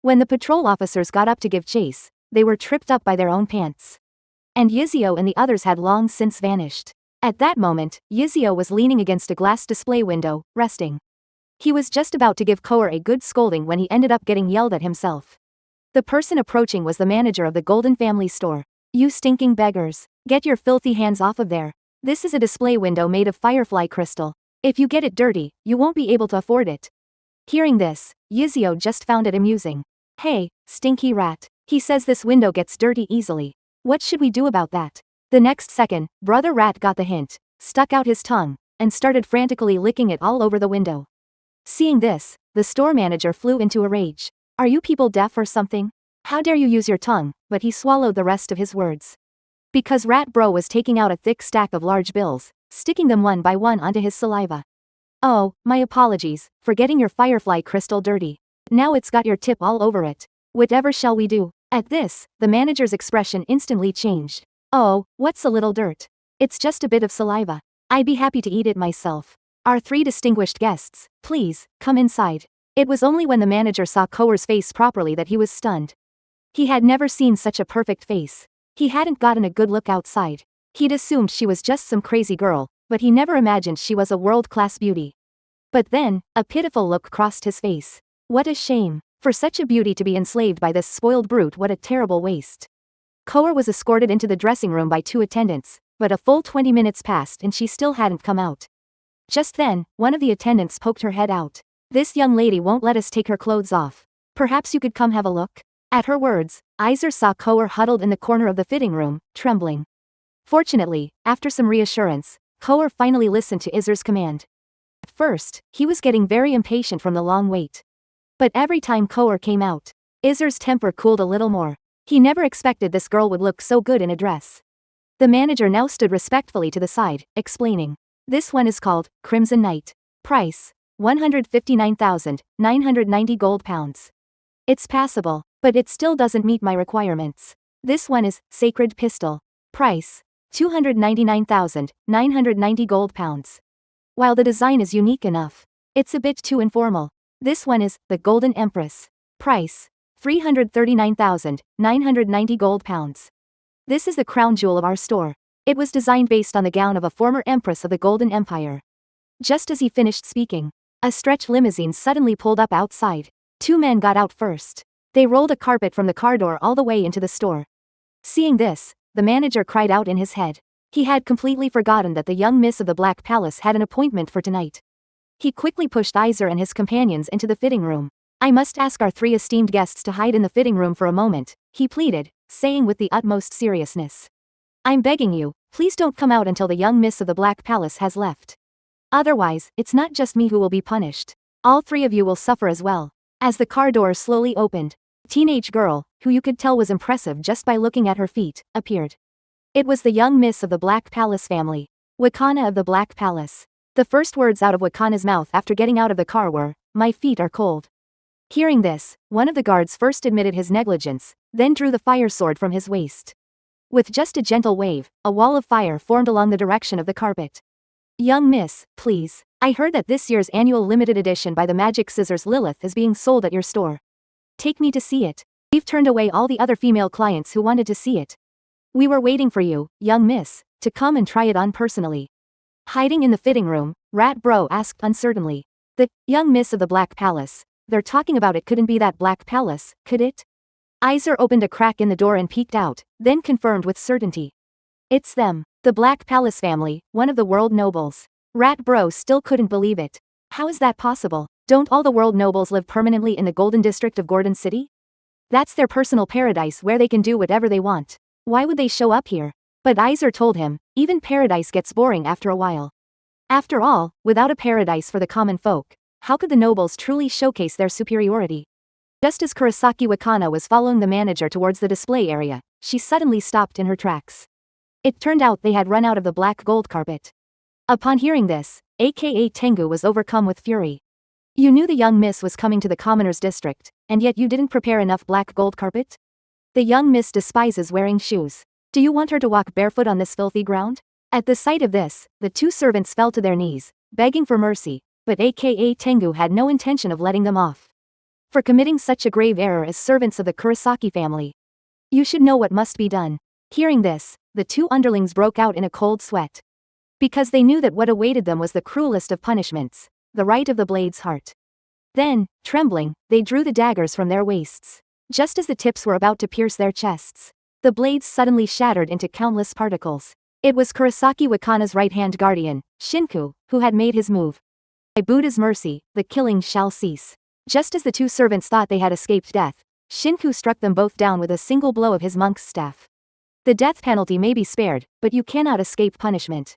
When the patrol officers got up to give chase, they were tripped up by their own pants. And Yizio and the others had long since vanished. At that moment, Yizio was leaning against a glass display window, resting. He was just about to give Koer a good scolding when he ended up getting yelled at himself. The person approaching was the manager of the Golden Family store. You stinking beggars. Get your filthy hands off of there. This is a display window made of firefly crystal. If you get it dirty, you won't be able to afford it. Hearing this, Yizio just found it amusing. Hey, stinky rat. He says this window gets dirty easily. What should we do about that? The next second, Brother Rat got the hint, stuck out his tongue, and started frantically licking it all over the window. Seeing this, the store manager flew into a rage. Are you people deaf or something? How dare you use your tongue? But he swallowed the rest of his words. Because Rat Bro was taking out a thick stack of large bills, sticking them one by one onto his saliva. Oh, my apologies, for getting your firefly crystal dirty. Now it's got your tip all over it. Whatever shall we do? At this, the manager's expression instantly changed. Oh, what's a little dirt? It's just a bit of saliva. I'd be happy to eat it myself. Our 3 distinguished guests, please, come inside. It was only when the manager saw Koer's face properly that he was stunned. He had never seen such a perfect face. He hadn't gotten a good look outside. He'd assumed she was just some crazy girl, but he never imagined she was a world-class beauty. But then, a pitiful look crossed his face. What a shame. For such a beauty to be enslaved by this spoiled brute, what a terrible waste. Koer was escorted into the dressing room by 2 attendants, but a full 20 minutes passed and she still hadn't come out. Just then, one of the attendants poked her head out. This young lady won't let us take her clothes off. Perhaps you could come have a look? At her words, Iser saw Koer huddled in the corner of the fitting room, trembling. Fortunately, after some reassurance, Koer finally listened to Iser's command. At first, he was getting very impatient from the long wait. But every time Koer came out, Iser's temper cooled a little more. He never expected this girl would look so good in a dress. The manager now stood respectfully to the side, explaining. This one is called Crimson Knight. Price, 159,990 gold pounds. It's passable, but it still doesn't meet my requirements. This one is Sacred Pistol. Price, 299,990 gold pounds. While the design is unique enough, it's a bit too informal. This one is the Golden Empress. Price, 339,990 gold pounds. This is the crown jewel of our store. It was designed based on the gown of a former empress of the Golden Empire. Just as he finished speaking, a stretch limousine suddenly pulled up outside. 2 men got out first. They rolled a carpet from the car door all the way into the store. Seeing this, the manager cried out in his head. He had completely forgotten that the young miss of the Black Palace had an appointment for tonight. He quickly pushed Iser and his companions into the fitting room. I must ask our 3 esteemed guests to hide in the fitting room for a moment, he pleaded, saying with the utmost seriousness. I'm begging you, please don't come out until the young miss of the Black Palace has left. Otherwise, it's not just me who will be punished. All 3 of you will suffer as well. As the car door slowly opened, a teenage girl, who you could tell was impressive just by looking at her feet, appeared. It was the young miss of the Black Palace family. Wakana of the Black Palace. The first words out of Wakana's mouth after getting out of the car were, "My feet are cold." Hearing this, one of the guards first admitted his negligence, then drew the fire sword from his waist. With just a gentle wave, a wall of fire formed along the direction of the carpet. Young miss, please. I heard that this year's annual limited edition by the Magic Scissors Lilith is being sold at your store. Take me to see it. We've turned away all the other female clients who wanted to see it. We were waiting for you, young miss, to come and try it on personally. Hiding in the fitting room, Rat Bro asked uncertainly. The young miss of the Black Palace. They're talking about it couldn't be that Black Palace, could it? Iser opened a crack in the door and peeked out, then confirmed with certainty. It's them, the Black Palace family, one of the world nobles. Rat Bro still couldn't believe it. How is that possible? Don't all the world nobles live permanently in the Golden District of Gordon City? That's their personal paradise where they can do whatever they want. Why would they show up here? But Iser told him, even paradise gets boring after a while. After all, without a paradise for the common folk, how could the nobles truly showcase their superiority? Just as Kurosaki Wakana was following the manager towards the display area, she suddenly stopped in her tracks. It turned out they had run out of the black gold carpet. Upon hearing this, aka Tengu was overcome with fury. You knew the young miss was coming to the commoner's district, and yet you didn't prepare enough black gold carpet? The young miss despises wearing shoes. Do you want her to walk barefoot on this filthy ground? At the sight of this, the two servants fell to their knees, begging for mercy, but aka Tengu had no intention of letting them off. For committing such a grave error as servants of the Kurosaki family. You should know what must be done. Hearing this, the two underlings broke out in a cold sweat. Because they knew that what awaited them was the cruelest of punishments, the right of the blade's heart. Then, trembling, they drew the daggers from their waists. Just as the tips were about to pierce their chests, the blades suddenly shattered into countless particles. It was Kurosaki Wakana's right-hand guardian, Shinku, who had made his move. By Buddha's mercy, the killing shall cease. Just as the two servants thought they had escaped death, Shinku struck them both down with a single blow of his monk's staff. The death penalty may be spared, but you cannot escape punishment.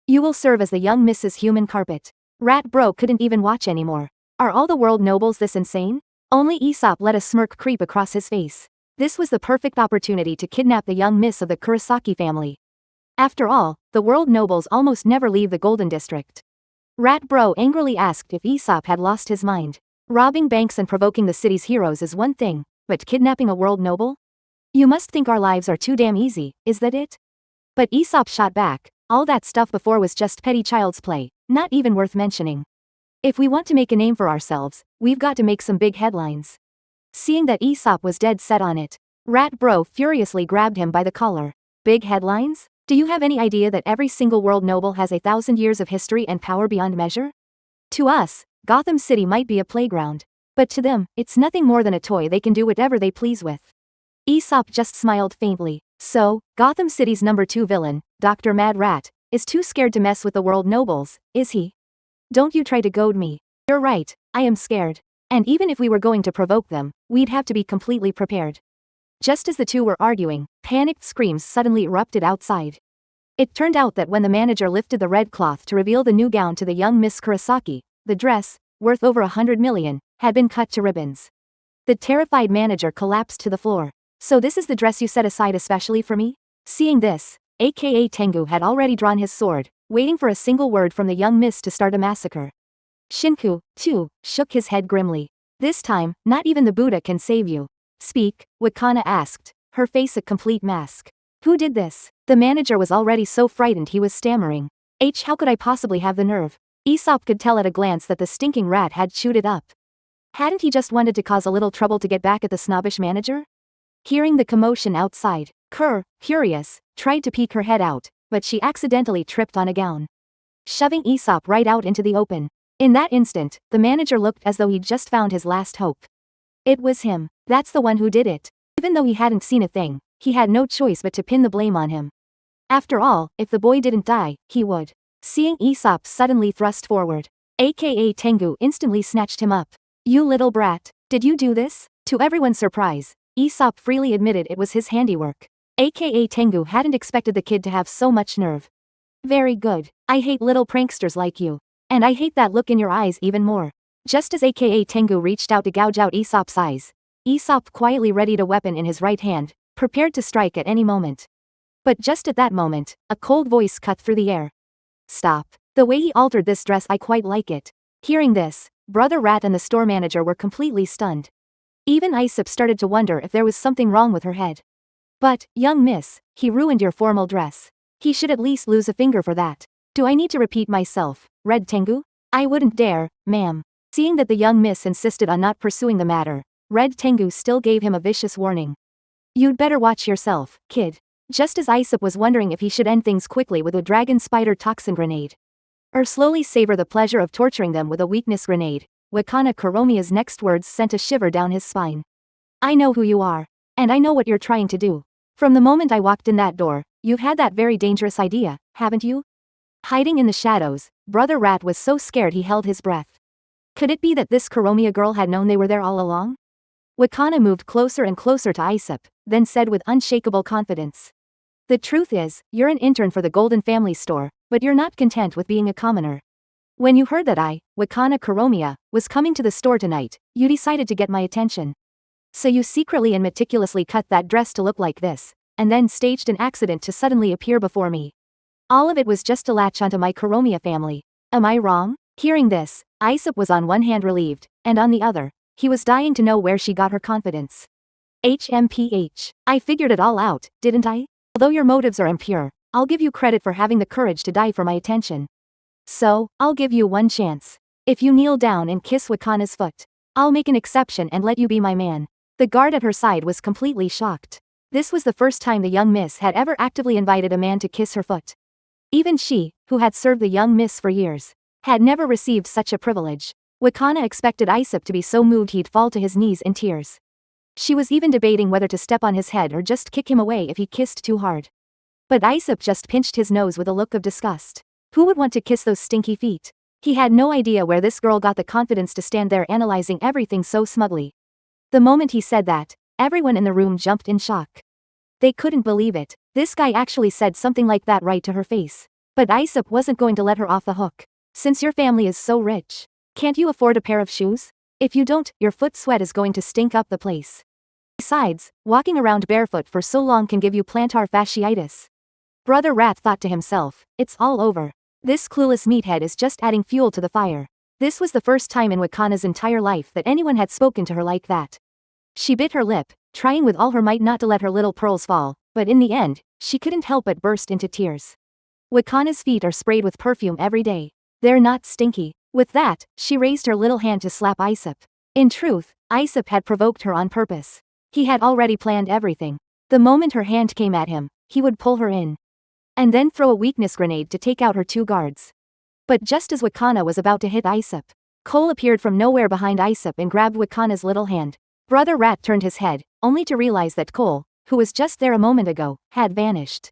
You will serve as the young Mrs. Human Carpet. Rat Bro couldn't even watch anymore. Are all the world nobles this insane? Only Aesop let a smirk creep across his face. This was the perfect opportunity to kidnap the young miss of the Kurosaki family. After all, the world nobles almost never leave the Golden District. Rat Bro angrily asked if Aesop had lost his mind. Robbing banks and provoking the city's heroes is one thing, but kidnapping a world noble? You must think our lives are too damn easy, is that it? But Aesop shot back, all that stuff before was just petty child's play, not even worth mentioning. If we want to make a name for ourselves, we've got to make some big headlines. Seeing that Aesop was dead set on it, Rat Bro furiously grabbed him by the collar. Big headlines? Do you have any idea that every single world noble has 1,000 years of history and power beyond measure? To us, Gotham City might be a playground. But to them, it's nothing more than a toy they can do whatever they please with. Aesop just smiled faintly. So, Gotham City's number 2 villain, Dr. Mad Rat, is too scared to mess with the world nobles, is he? Don't you try to goad me. You're right, I am scared. And even if we were going to provoke them, we'd have to be completely prepared. Just as the two were arguing, panicked screams suddenly erupted outside. It turned out that when the manager lifted the red cloth to reveal the new gown to the young Miss Kurosaki, the dress, worth over 100 million, had been cut to ribbons. The terrified manager collapsed to the floor. So this is the dress you set aside especially for me? Seeing this, aka Tengu had already drawn his sword, waiting for a single word from the young miss to start a massacre. Shinku, too, shook his head grimly. This time, not even the Buddha can save you. Speak, Wakana asked, her face a complete mask. Who did this? The manager was already so frightened he was stammering. How could I possibly have the nerve? Aesop could tell at a glance that the stinking rat had chewed it up. Hadn't he just wanted to cause a little trouble to get back at the snobbish manager? Hearing the commotion outside, Kerr, furious, tried to peek her head out, but she accidentally tripped on a gown, shoving Aesop right out into the open. In that instant, the manager looked as though he'd just found his last hope. It was him. That's the one who did it. Even though he hadn't seen a thing, he had no choice but to pin the blame on him. After all, if the boy didn't die, he would. Seeing Aesop suddenly thrust forward, aka Tengu instantly snatched him up. You little brat, did you do this? To everyone's surprise, Aesop freely admitted it was his handiwork. Aka Tengu hadn't expected the kid to have so much nerve. Very good. I hate little pranksters like you. And I hate that look in your eyes even more. Just as aka Tengu reached out to gouge out Aesop's eyes, Aesop quietly readied a weapon in his right hand, prepared to strike at any moment. But just at that moment, a cold voice cut through the air. Stop. The way he altered this dress, I quite like it. Hearing this, Brother Rat and the store manager were completely stunned. Even Aesop started to wonder if there was something wrong with her head. But, young miss, he ruined your formal dress. He should at least lose a finger for that. Do I need to repeat myself, Red Tengu? I wouldn't dare, ma'am. Seeing that the young miss insisted on not pursuing the matter, Red Tengu still gave him a vicious warning. You'd better watch yourself, kid. Just as Aesop was wondering if he should end things quickly with a dragon spider toxin grenade, or slowly savor the pleasure of torturing them with a weakness grenade, Wakana Kuromiya's next words sent a shiver down his spine. I know who you are. And I know what you're trying to do. From the moment I walked in that door, you've had that very dangerous idea, haven't you? Hiding in the shadows, Brother Rat was so scared he held his breath. Could it be that this Kuromiya girl had known they were there all along? Wakana moved closer and closer to Aesop, then said with unshakable confidence. The truth is, you're an intern for the Golden Family Store, but you're not content with being a commoner. When you heard that I, Wakana Kuromiya, was coming to the store tonight, you decided to get my attention. So you secretly and meticulously cut that dress to look like this, and then staged an accident to suddenly appear before me. All of it was just to latch onto my Kuromiya family. Am I wrong? Hearing this, Aesop was on one hand relieved, and on the other, he was dying to know where she got her confidence. HMPH. I figured it all out, didn't I? Although your motives are impure, I'll give you credit for having the courage to die for my attention. So, I'll give you one chance. If you kneel down and kiss Wakana's foot, I'll make an exception and let you be my man. The guard at her side was completely shocked. This was the first time the young miss had ever actively invited a man to kiss her foot. Even she, who had served the young miss for years, had never received such a privilege. Wakana expected Iseult to be so moved he'd fall to his knees in tears. She was even debating whether to step on his head or just kick him away if he kissed too hard. But Iseult just pinched his nose with a look of disgust. Who would want to kiss those stinky feet? He had no idea where this girl got the confidence to stand there analyzing everything so smugly. The moment he said that, everyone in the room jumped in shock. They couldn't believe it. This guy actually said something like that right to her face. But Iseult wasn't going to let her off the hook. Since your family is so rich, can't you afford a pair of shoes? If you don't, your foot sweat is going to stink up the place. Besides, walking around barefoot for so long can give you plantar fasciitis. Brother Rat thought to himself, it's all over. This clueless meathead is just adding fuel to the fire. This was the first time in Wakana's entire life that anyone had spoken to her like that. She bit her lip, trying with all her might not to let her little pearls fall, but in the end, she couldn't help but burst into tears. Wakana's feet are sprayed with perfume every day. They're not stinky. With that, she raised her little hand to slap Iseult. In truth, Iseult had provoked her on purpose. He had already planned everything. The moment her hand came at him, he would pull her in. And then throw a weakness grenade to take out her two guards. But just as Wakana was about to hit Iseult, Cole appeared from nowhere behind Iseult and grabbed Wakana's little hand. Brother Rat turned his head, only to realize that Cole, who was just there a moment ago, had vanished.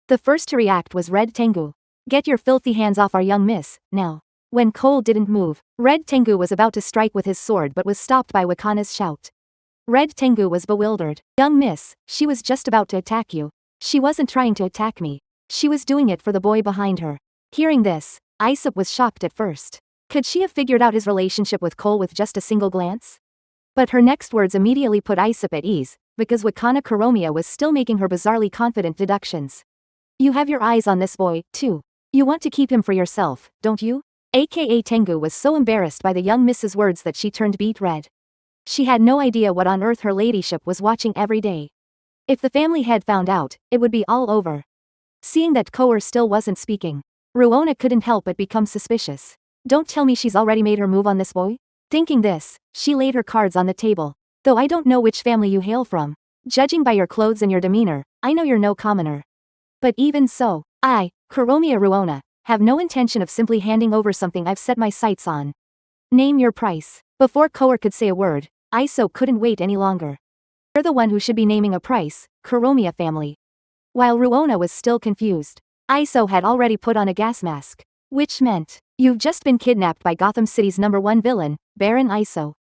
The first to react was Red Tengu. Get your filthy hands off our young miss, now. When Cole didn't move, Red Tengu was about to strike with his sword but was stopped by Wakana's shout. Red Tengu was bewildered. Young miss, she was just about to attack you. She wasn't trying to attack me. She was doing it for the boy behind her. Hearing this, Iseult was shocked at first. Could she have figured out his relationship with Cole with just a single glance? But her next words immediately put Iseult at ease, because Wakana Kuromiya was still making her bizarrely confident deductions. You have your eyes on this boy, too. You want to keep him for yourself, don't you? AKA Tengu was so embarrassed by the young miss's words that she turned beet red. She had no idea what on earth her ladyship was watching every day. If the family had found out, it would be all over. Seeing that Koer still wasn't speaking, Ruona couldn't help but become suspicious. Don't tell me she's already made her move on this boy? Thinking this, she laid her cards on the table. Though I don't know which family you hail from. Judging by your clothes and your demeanor, I know you're no commoner. But even so, I, Kuromiya Ruona, have no intention of simply handing over something I've set my sights on. Name your price. Before Koer could say a word, Iseult couldn't wait any longer. You're the one who should be naming a price, Kuromiya family. While Ruona was still confused, Iseult had already put on a gas mask. Which meant, you've just been kidnapped by Gotham City's #1 villain, Baron Iseult.